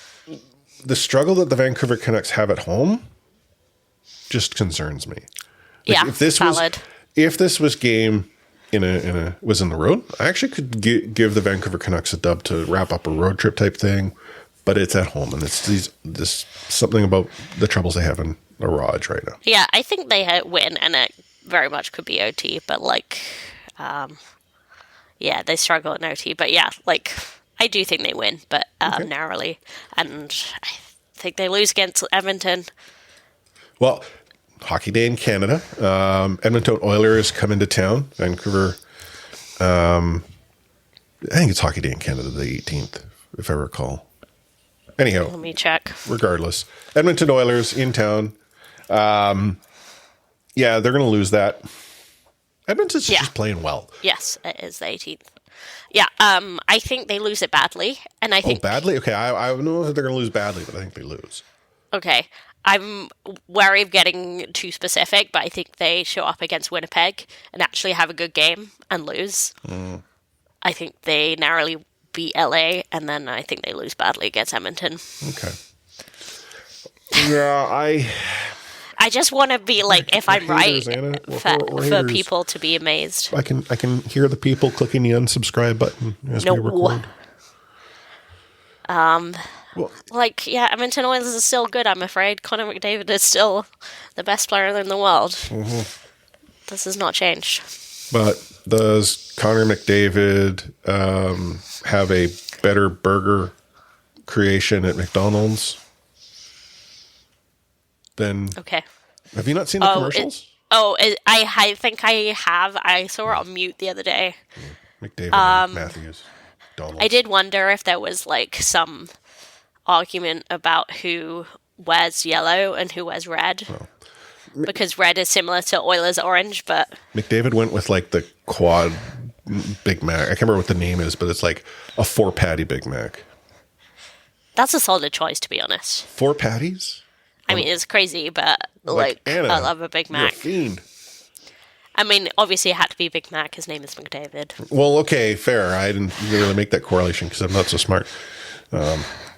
the struggle that the Vancouver Canucks have at home just concerns me. Yeah, if this valid. if this was game was in the road, I actually could give the Vancouver Canucks a dub to wrap up a road trip type thing, but it's at home, and it's this something about the troubles they have in the Raj right now. Yeah, I think they win, and it very much could be OT, but yeah, they struggle in OT, but yeah, like I do think they win, but narrowly, and I think they lose against Edmonton. Well, Hockey Day in Canada. Edmonton Oilers come into town. Vancouver. I think it's Hockey Day in Canada, the 18th, if I recall. Anyhow, Let me check. regardless, Edmonton Oilers in town. Yeah, they're going to lose that. Edmonton's just playing well. Yes, it is the 18th. Yeah, I think they lose it badly, and I think badly? Okay, I don't know if they're going to lose badly, but I think they lose. Okay. I'm wary of getting too specific, but I think they show up against Winnipeg and actually have a good game and lose. I think they narrowly beat LA, and then I think they lose badly against Edmonton. Okay. Yeah, I just want to be like, if I'm right, haters, Anna. We're for haters. people to be amazed. I can hear the people clicking the unsubscribe button as we record. Like, yeah, Edmonton Oilers is still good, I'm afraid. Connor McDavid is still the best player in the world. This has not changed. But does Connor McDavid have a better burger creation at McDonald's than... Okay. Have you not seen the commercials? I think I have. I saw it on mute the other day. McDavid and Matthews. Donald's. I did wonder if there was like some argument about who wears yellow and who wears red. Because red is similar to Oilers orange, but... McDavid went with like the quad Big Mac. I can't remember what the name is, but it's like a 4-patty Big Mac. That's a solid choice, to be honest. 4 patties? I mean, it's crazy, but like Anna, I love a Big you're a Mac. fiend. I mean, obviously it had to be Big Mac. His name is McDavid. Well, okay, fair. I didn't really make that correlation because I'm not so smart.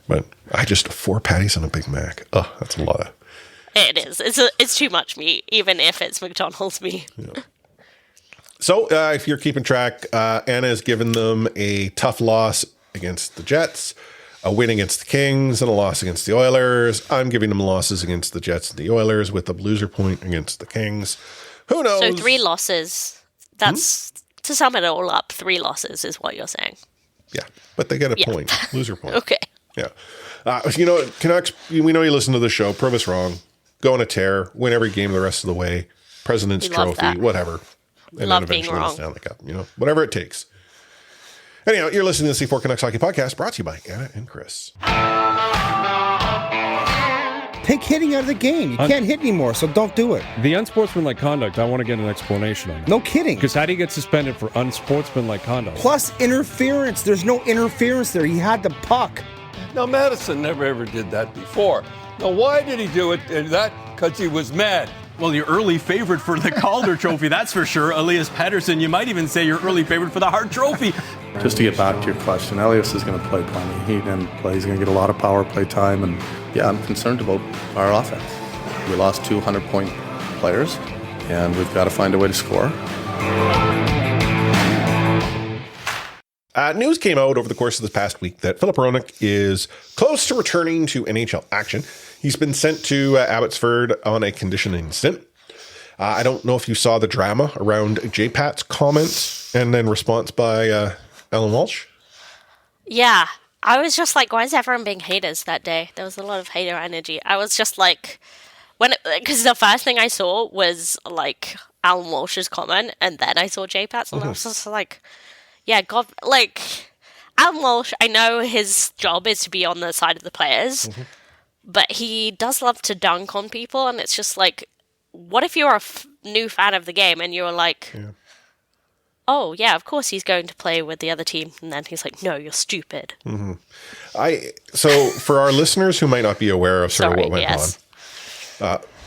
But I just 4 patties on a Big Mac. Oh, that's a lot of... It is. It's too much meat, even if it's McDonald's meat. Yeah. So, if you're keeping track, Anna has given them a tough loss against the Jets, a win against the Kings, and a loss against the Oilers. I'm giving them losses against the Jets and the Oilers with a loser point against the Kings. Who knows? So 3 losses. That's, to sum it all up, 3 losses is what you're saying. Yeah, but they get a point. Loser point. Okay. Yeah. Canucks, we know you listen to the show. Prove us wrong. Go on a tear. Win every game the rest of the way. President's We love Trophy. that. Whatever. And Love then being eventually the wrong. Stanley Cup. Whatever it takes. Anyhow, you're listening to the C4 Canucks Hockey Podcast, brought to you by Anna and Chris. Take hitting out of the game. You can't hit anymore, so don't do it. The unsportsmanlike conduct, I want to get an explanation on that. No kidding. Because how do you get suspended for unsportsmanlike conduct? Plus interference. There's no interference there. He had the puck. Now, Madison never ever did that before. Now, why did he do it? Because he was mad. Well, your early favorite for the Calder Trophy, that's for sure. Elias Pettersson, you might even say your early favorite for the Hart Trophy. Just to get back to your question, Elias is going to play plenty. He didn't play. He's going to get a lot of power play time. And, yeah, I'm concerned about our offense. We lost 200-point players, and we've got to find a way to score. News came out over the course of this past week that Filip Hronek is close to returning to NHL action. He's been sent to Abbotsford on a conditioning stint. I don't know if you saw the drama around J-Pat's comments and then response by Alan Walsh. Yeah, I was just like, why is everyone being haters that day? There was a lot of hater energy. I was just like, because the first thing I saw was like Alan Walsh's comment, and then I saw J-Pat's, and I was just like, yeah, God, like Alan Walsh, I know his job is to be on the side of the players. But he does love to dunk on people, and it's just like, what if you're a new fan of the game and you're like, oh, yeah, of course he's going to play with the other team. And then he's like, no, you're stupid. So for our listeners who might not be aware of sort of what went on,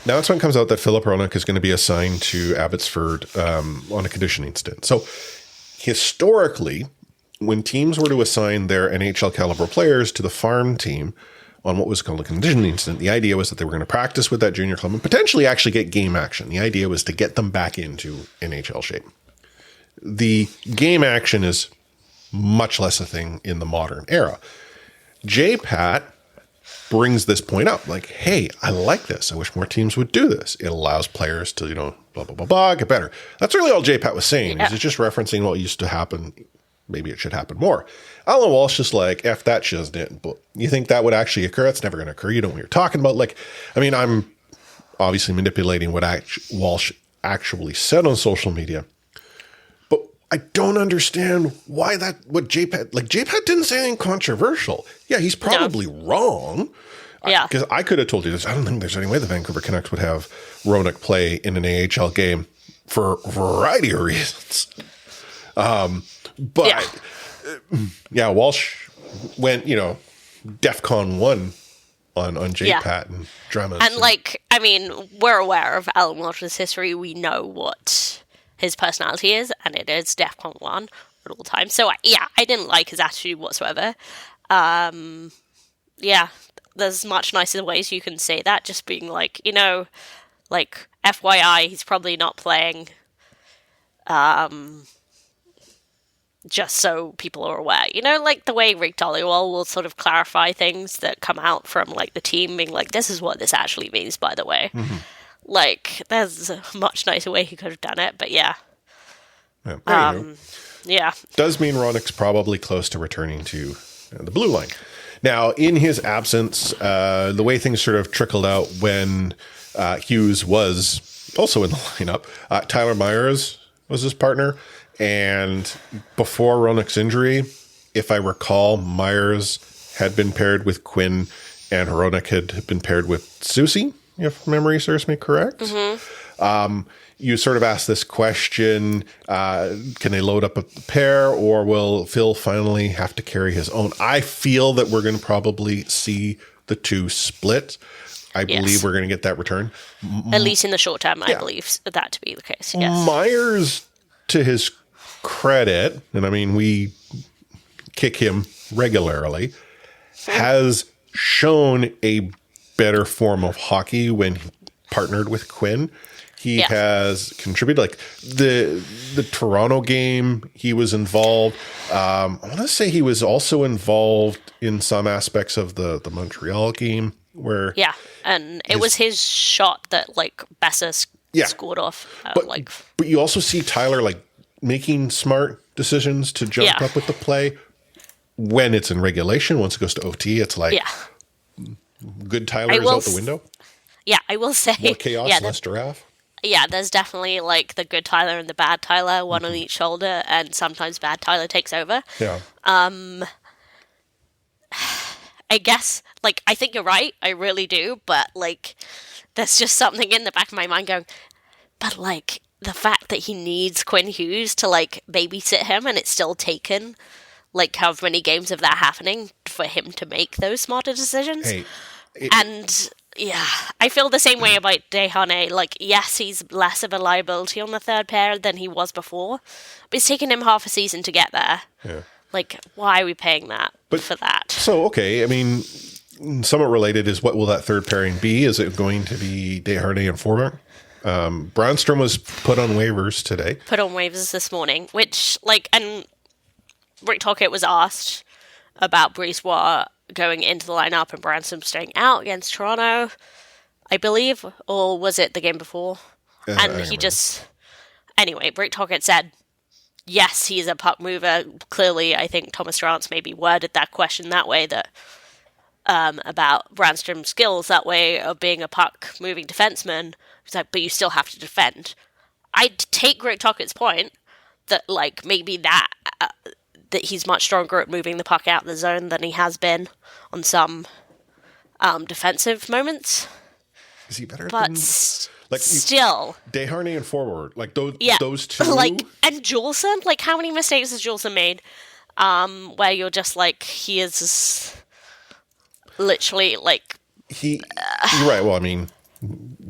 now it's when it comes out that Filip Hronek is going to be assigned to Abbotsford on a conditioning stint. So historically, when teams were to assign their NHL caliber players to the farm team, on what was called a conditioning stint, the idea was that they were going to practice with that junior club and potentially actually get game action. The idea was to get them back into NHL shape. The game action is much less a thing in the modern era. J-Pat brings this point up, like, hey, I like this. I wish more teams would do this. It allows players to, blah, blah, blah, blah, get better. That's really all J-Pat was saying. He's just referencing what used to happen. Maybe it should happen more. Alan Walsh is like, F that shit, but you think that would actually occur? It's never going to occur. You know what you're talking about. Like, I mean, I'm obviously manipulating what Walsh actually said on social media, but I don't understand why what J-Pat didn't say anything controversial. Yeah, he's probably wrong. Yeah. Because I could have told you this. I don't think there's any way the Vancouver Canucks would have Hronek play in an AHL game for a variety of reasons. But Walsh went, DEFCON 1 on J-Pat and drama. And like, I mean, we're aware of Alan Walsh's history. We know what his personality is, and it is DEFCON 1 at all times. So I didn't like his attitude whatsoever. There's much nicer ways you can say that. Just being like, like FYI, he's probably not playing. Just so people are aware, like the way Rick Dollywall will sort of clarify things that come out from like the team being like, this is what this actually means, by the way. Like, there's a much nicer way he could have done it, but yeah. Does mean Hronek's probably close to returning to the blue line. Now, in his absence, the way things sort of trickled out when Hughes was also in the lineup, Tyler Myers was his partner. And before Hronek's injury, if I recall, Myers had been paired with Quinn and Hronek had been paired with Susie, if memory serves me correct. You sort of asked this question, can they load up a pair or will Phil finally have to carry his own? I feel that we're going to probably see the two split. I believe we're going to get that return. At least in the short term, I believe that to be the case, yes. Myers, to his credit, and I mean, we kick him regularly, has shown a better form of hockey when he partnered with Quinn. He has contributed, like the Toronto game, he was involved. I want to say he was also involved in some aspects of the Montreal game where... Yeah, and it was his shot that, like, Bessa scored off. But you also see Tyler, like, making smart decisions to jump up with the play when it's in regulation. Once it goes to OT, it's like good Tyler is out the window. Yeah, I will say more chaos, less giraffe. Yeah, there's definitely like the good Tyler and the bad Tyler, one on each shoulder, and sometimes bad Tyler takes over. Yeah. I guess, like, I think you're right. I really do. But, like, there's just something in the back of my mind going, but, like, the fact that he needs Quinn Hughes to, like, babysit him and it's still taken, like, however many games of that happening for him to make those smarter decisions. And, yeah, I feel the same way about Desharnais. Like, yes, he's less of a liability on the third pair than he was before, but it's taken him half a season to get there. Yeah. Like, why are we paying that for that? So, okay, I mean, somewhat related is what will that third pairing be? Is it going to be Desharnais and Forbort? Brandstrom was put on waivers today. Put on waivers this morning, which, like, and Rick Tocchet was asked about Brisebois going into the lineup and Brandstrom staying out against Toronto, I believe, or was it the game before? And he just... Anyway, Rick Tocchet said, yes, he's a puck mover. Clearly, I think Thomas Drance maybe worded that question that way, that about Brandstrom's skills that way of being a puck-moving defenseman. He's like, but you still have to defend. I'd take Rick Tocchet's point that, like, maybe that he's much stronger at moving the puck out of the zone than he has been on some defensive moments. Is he better but than... still. Desharnais and Forbort, like, those two... Like, and Juleson, like, how many mistakes has Juleson made where you're just like, he is literally, like... You're right, well, I mean...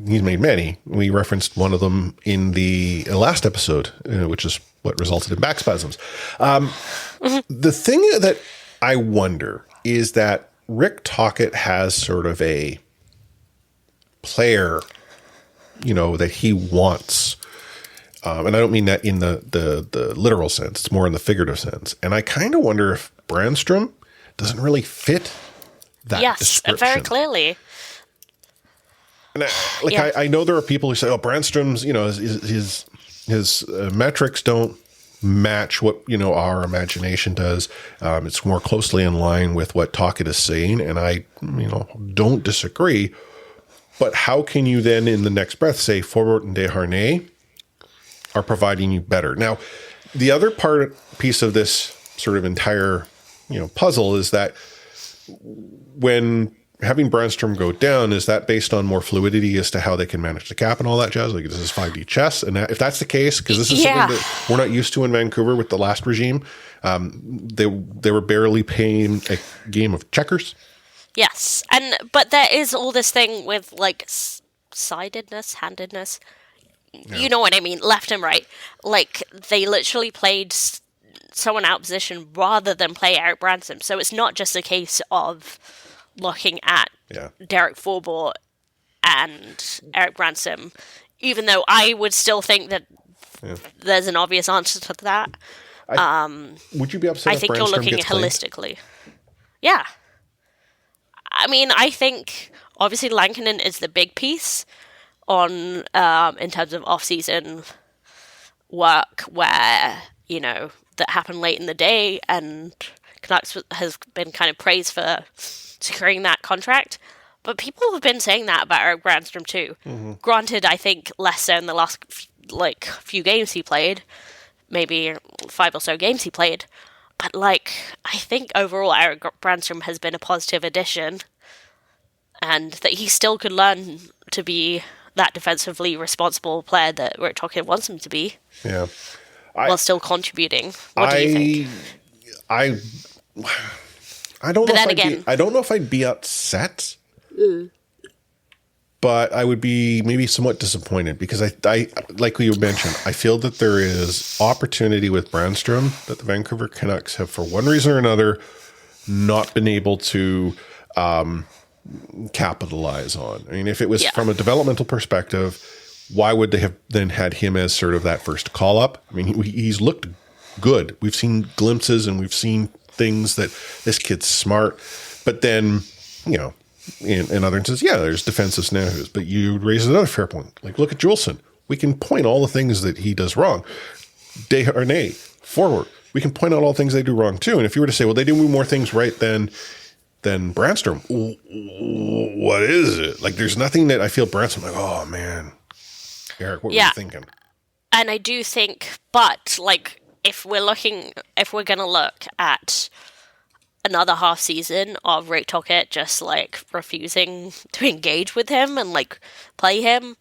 He's made many. We referenced one of them in the last episode, which is what resulted in back spasms. The thing that I wonder is that Rick Tocchet has sort of a player, that he wants. And I don't mean that in the literal sense. It's more in the figurative sense. And I kind of wonder if Brandstrom doesn't really fit that description. Very clearly. And I know there are people who say, "Oh, Brandstrom's, his metrics don't match what our imagination does. It's more closely in line with what Tocchet is saying," and I, don't disagree. But how can you then, in the next breath, say Forbort and Desharnais are providing you better? Now, the other piece of this sort of entire, puzzle is that when having Brandstrom go down, is that based on more fluidity as to how they can manage the cap and all that jazz? Like, this is 5D chess. And if that's the case, because this is something that we're not used to in Vancouver with the last regime, they were barely playing a game of checkers. Yes. But there is all this thing with, like, sidedness, handedness. Yeah. You know what I mean? Left and right. Like, they literally played someone out of position rather than play Eric Brandstrom. So it's not just a case of looking at Derek Forbort and Eric Brandstrom, even though I would still think that there's an obvious answer to that. Would you be upset if I think Brandstrom you're looking gets holistically. Yeah. I mean, I think obviously Lankinen is the big piece on in terms of off-season work where, that happened late in the day, and Canucks has been kind of praised for securing that contract, but people have been saying that about Eric Brandstrom too. Mm-hmm. Granted, I think less so in the last few games he played, maybe 5 or so games he played, but I think overall Eric Brandstrom has been a positive addition, and that he still could learn to be that defensively responsible player that Rick Tocchet wants him to be. Yeah, while still contributing. What do you think? I don't know if I'd be upset, but I would be maybe somewhat disappointed because I like you mentioned, I feel that there is opportunity with Brandstrom that the Vancouver Canucks have, for one reason or another, not been able to capitalize on. I mean, if it was from a developmental perspective, why would they have then had him as sort of that first call up? I mean, he's looked good. We've seen glimpses and we've seen things that this kid's smart, but then, in other instances, there's defensive snafus, but you raise another fair point. Like, look at Juleson. We can point all the things that he does wrong. Desharnais, Forbort, we can point out all the things they do wrong too. And if you were to say, well, they do more things right than Brandstrom, what is it? Like, there's nothing that I feel Brandstrom like, oh man, Eric, what were you thinking? And I do think, but if we're going to look at another half season of Rick Tocchet just like refusing to engage with him and like play him,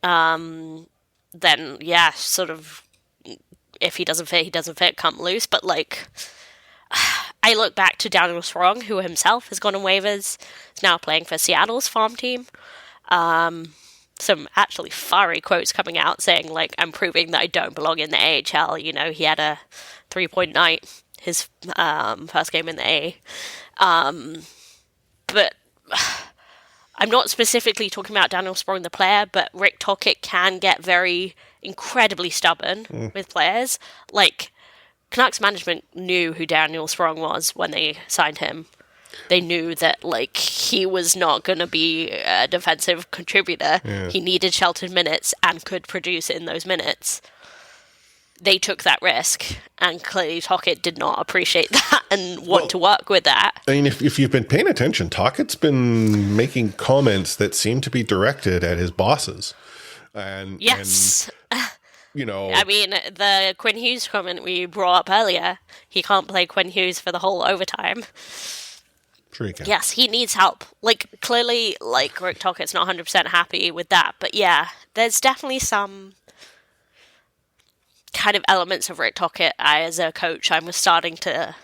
then yeah, sort of, if he doesn't fit, come loose. But like, I look back to Daniel Sprong, who himself has gone on waivers, is now playing for Seattle's farm team. Some actually fiery quotes coming out saying like, I'm proving that I don't belong in the AHL. You know, he had a 3-point night his first game in the A. But I'm not specifically talking about Daniel Sprong, the player, but Rick Tocchet can get very incredibly stubborn with players. Like, Canucks management knew who Daniel Sprong was when they signed him. They knew that, like, he was not going to be a defensive contributor. Yeah. He needed sheltered minutes and could produce in those minutes. They took that risk, and clearly Tocchet did not appreciate that and want to work with that. I mean, if you've been paying attention, Tocchet's been making comments that seem to be directed at his bosses. And, yes. And, you know, I mean, the Quinn Hughes comment we brought up earlier, he can't play Quinn Hughes for the whole overtime. Sure he can. Yes, he needs help. Like, clearly, like, Rick Tocchet's not 100% happy with that. But yeah, there's definitely some kind of elements of Rick Tocchet as a coach I'm starting to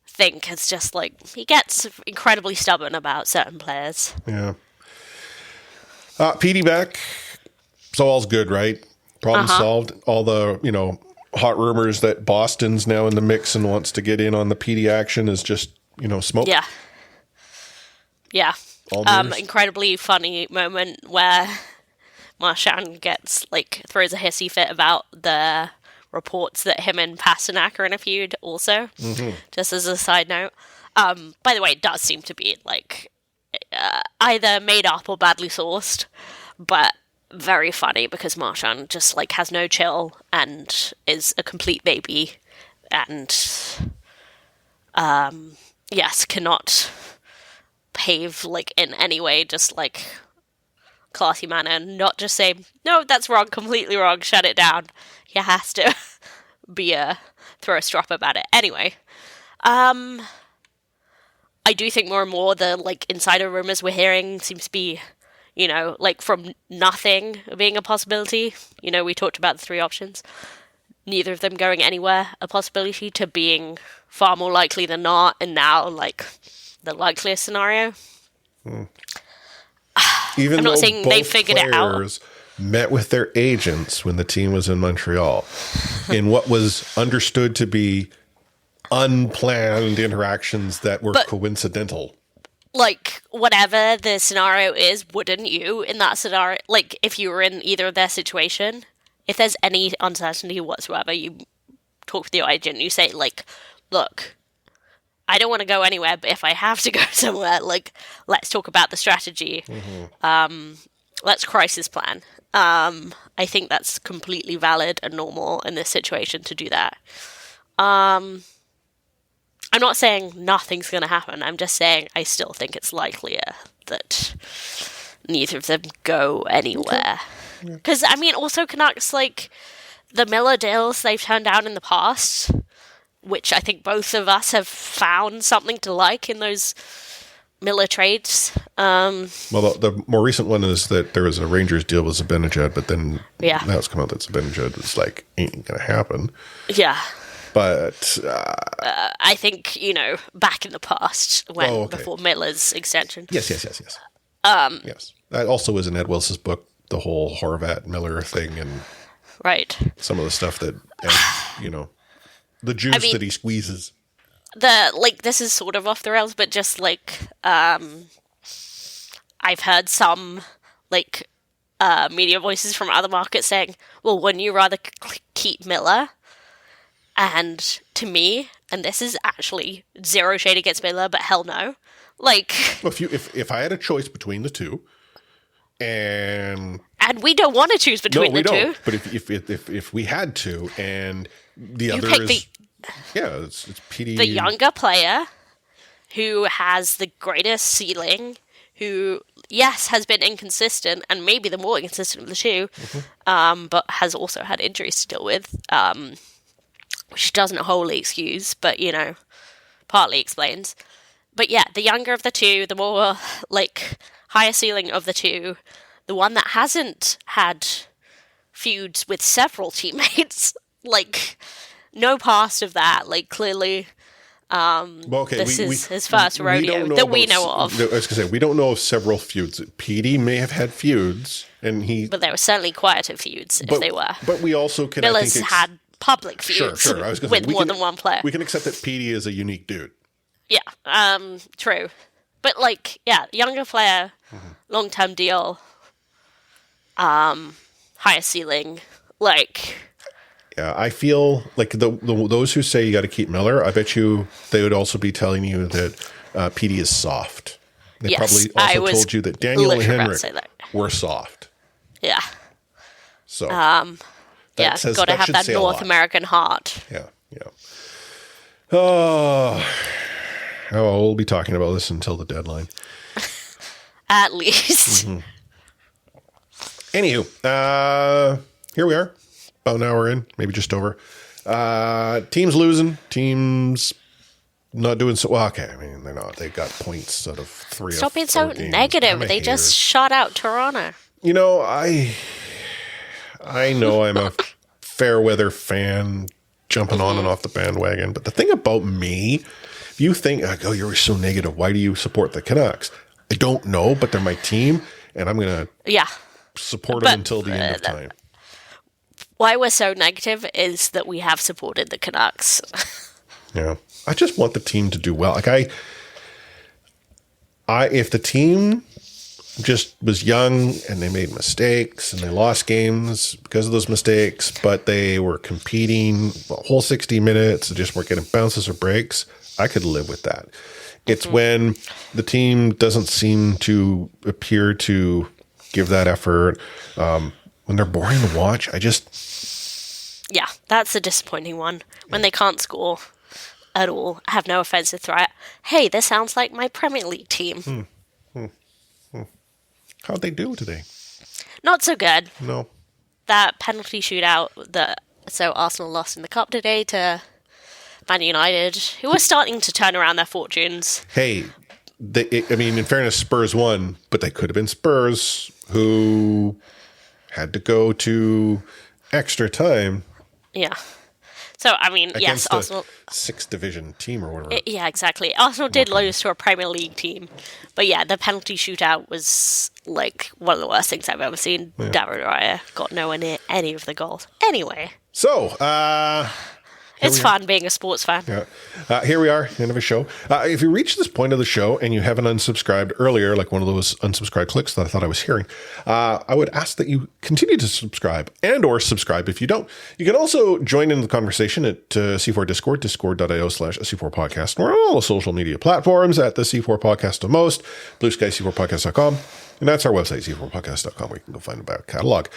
think it's just like, he gets incredibly stubborn about certain players. Yeah. PD back, so all's good, right? Problem solved. All the, you know, hot rumors that Boston's now in the mix and wants to get in on the PD action is just, you know, smoke. Yeah. Yeah. Incredibly funny moment where Marchand gets, like, throws a hissy fit about the reports that him and Pasternak are in a feud also, just as a side note. By the way, it does seem to be, like, either made up or badly sourced, but very funny because Marchand just, like, has no chill and is a complete baby and, yes, cannot behave, like, in any way, just, like, classy manner, not just say, no, that's wrong, completely wrong, shut it down. He has to throw a strop about it. Anyway, I do think more and more the, like, insider rumors we're hearing seems to be, you know, like, from nothing being a possibility. You know, we talked about the three options. Neither of them going anywhere a possibility to being far more likely than not, and now, like, the likeliest scenario. Even I'm not saying they figured it out. Met with their agents when the team was in Montreal in what was understood to be unplanned interactions that were coincidental. Like, whatever the scenario is, wouldn't you, in that scenario, like, if you were in either of their situation, if there's any uncertainty whatsoever, you talk with your agent, you say, like, look, I don't want to go anywhere, but if I have to go somewhere, like, let's talk about the strategy. Let's crisis plan. I think that's completely valid and normal in this situation to do that. I'm not saying nothing's going to happen. I'm just saying I still think it's likelier that neither of them go anywhere. Because, I mean, also Canucks, like, the Miller deals they've turned down in the past, which I think both of us have found something to like in those Miller trades. Well, the more recent one is that there was a Rangers deal with Zibanejad, but then now it's come out that Zibanejad was like, ain't going to happen. Yeah. But I think, you know, back in the past, when before Miller's extension. Yes. Yes. That also was in Ed Wilson's book, the whole Horvat Miller thing, and some of the stuff that, you know, the juice that he squeezes. This is sort of off the rails, but just like, I've heard some, like, media voices from other markets saying, well, wouldn't you rather keep Miller? And to me, and this is actually zero shade against Miller, but hell no. Like, well, if I had a choice between the two, and we don't want to choose between the two. But if we had to, and the other is it's PD, the younger player who has the greatest ceiling, who has been inconsistent and maybe the more inconsistent of the two, but has also had injuries to deal with. Which doesn't wholly excuse, but, you know, partly explains. But yeah, the younger of the two, the more, higher ceiling of the two, the one that hasn't had feuds with several teammates, no past of that, clearly... this is his first rodeo that we know of. I was going to say, we don't know of several feuds. Petey may have had feuds, but they were certainly quieter feuds if they were. But we also can. Miller's had public feuds sure. I was with more than one player. We can accept that Petey is a unique dude. Yeah, true. But younger player, long-term deal, higher ceiling, Yeah, I feel like those who say you got to keep Miller, I bet you they would also be telling you that Petey is soft. They probably also told you that Daniel and Henrik were soft. Yeah. So, got to have that North American heart. Yeah. Oh, we'll be talking about this until the deadline. At least. Anywho, here we are. About an hour in, maybe just over. Teams losing. Teams not doing so well. Okay, I mean, they're not. They got points out of 3 Stop being so negative. They just shot out Toronto. You know, I know I'm a fair weather fan jumping on and off the bandwagon. But the thing about me, if you think, oh, you're so negative, why do you support the Canucks? I don't know, but they're my team, and I'm going to support them until the end of time. Why we're so negative is that we have supported the Canucks. Yeah. I just want the team to do well. If the team just was young and they made mistakes and they lost games because of those mistakes, but they were competing the whole 60 minutes and just weren't getting bounces or breaks, I could live with that. It's when the team doesn't seem to appear to give that effort, when they're boring to watch, yeah, that's a disappointing one. When they can't score at all, have no offensive threat. Hey, this sounds like my Premier League team. How'd they do today? Not so good. No. That penalty shootout, so Arsenal lost in the Cup today to Man United, who were starting to turn around their fortunes. Hey, in fairness, Spurs won, but they could have been Spurs who had to go to extra time. Yeah. So, yes, Arsenal... 6th division team or whatever. Yeah, exactly. Arsenal did lose to a Premier League team. But yeah, the penalty shootout was, one of the worst things I've ever seen. Yeah. David Raya got nowhere near any of the goals. Anyway. So, it's fun being a sports fan. Yeah. Here we are, end of a show. If you reach this point of the show and you haven't unsubscribed earlier, like one of those unsubscribe clicks that I thought I was hearing, I would ask that you continue to subscribe and or subscribe if you don't. You can also join in the conversation at C4 Discord, discord.io/C4 Podcast. We're on all the social media platforms at the C4 Podcast of most, Blue Sky, C4podcast.com. And that's our website, C4podcast.com, where you can go find the back catalog.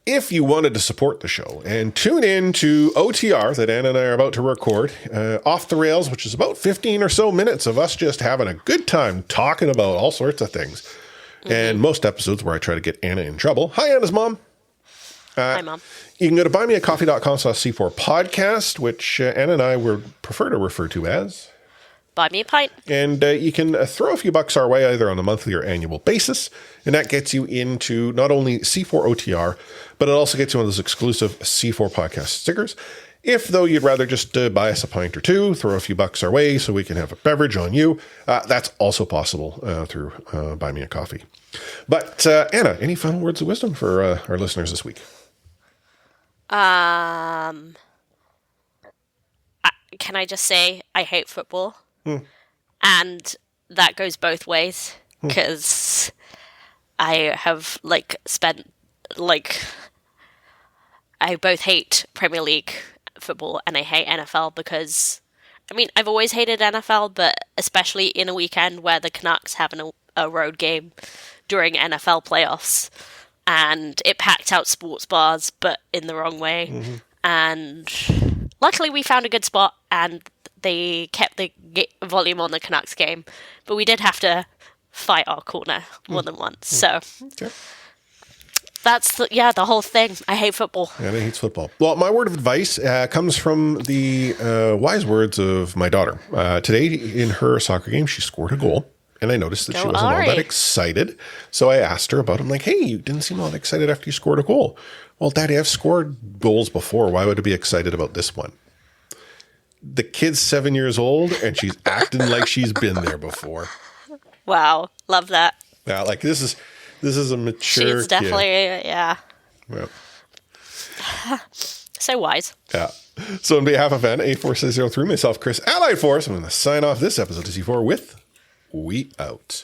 If you wanted to support the show and tune in to OTR that Anna and I are about to record, Off the Rails, which is about 15 or so minutes of us just having a good time talking about all sorts of things. And most episodes where I try to get Anna in trouble. Hi, Anna's mom. Hi, Mom. You can go to buymeacoffee.com/C4 podcast, which Anna and I would prefer to refer to as... Buy me a pint. And you can throw a few bucks our way either on a monthly or annual basis. And that gets you into not only C4 OTR, but it also gets you one of those exclusive C4 podcast stickers. If, though, you'd rather just buy us a pint or two, throw a few bucks our way so we can have a beverage on you, that's also possible through Buy Me a Coffee. But, Anna, any final words of wisdom for our listeners this week? Can I just say I hate football? And that goes both ways, because I have, spent, I both hate Premier League football and I hate NFL because, I've always hated NFL, but especially in a weekend where the Canucks have a road game during NFL playoffs, and it packed out sports bars, but in the wrong way. And luckily we found a good spot, and they kept the volume on the Canucks game, but we did have to fight our corner more than once. So, That's the whole thing. I hate football. Yeah, he hates football. Well, my word of advice comes from the wise words of my daughter. Today in her soccer game, she scored a goal. And I noticed that she wasn't all that excited. So I asked her about it. I'm like, hey, you didn't seem all that excited after you scored a goal. Well, Daddy, I've scored goals before. Why would I be excited about this one? The kid's 7 years old, and she's acting like she's been there before. Wow. Love that. Yeah, like this is a mature She's definitely, kid. yeah. So wise. Yeah. So on behalf of N84603, myself, Chris, Allied Force, I'm going to sign off this episode of C4 with We Out.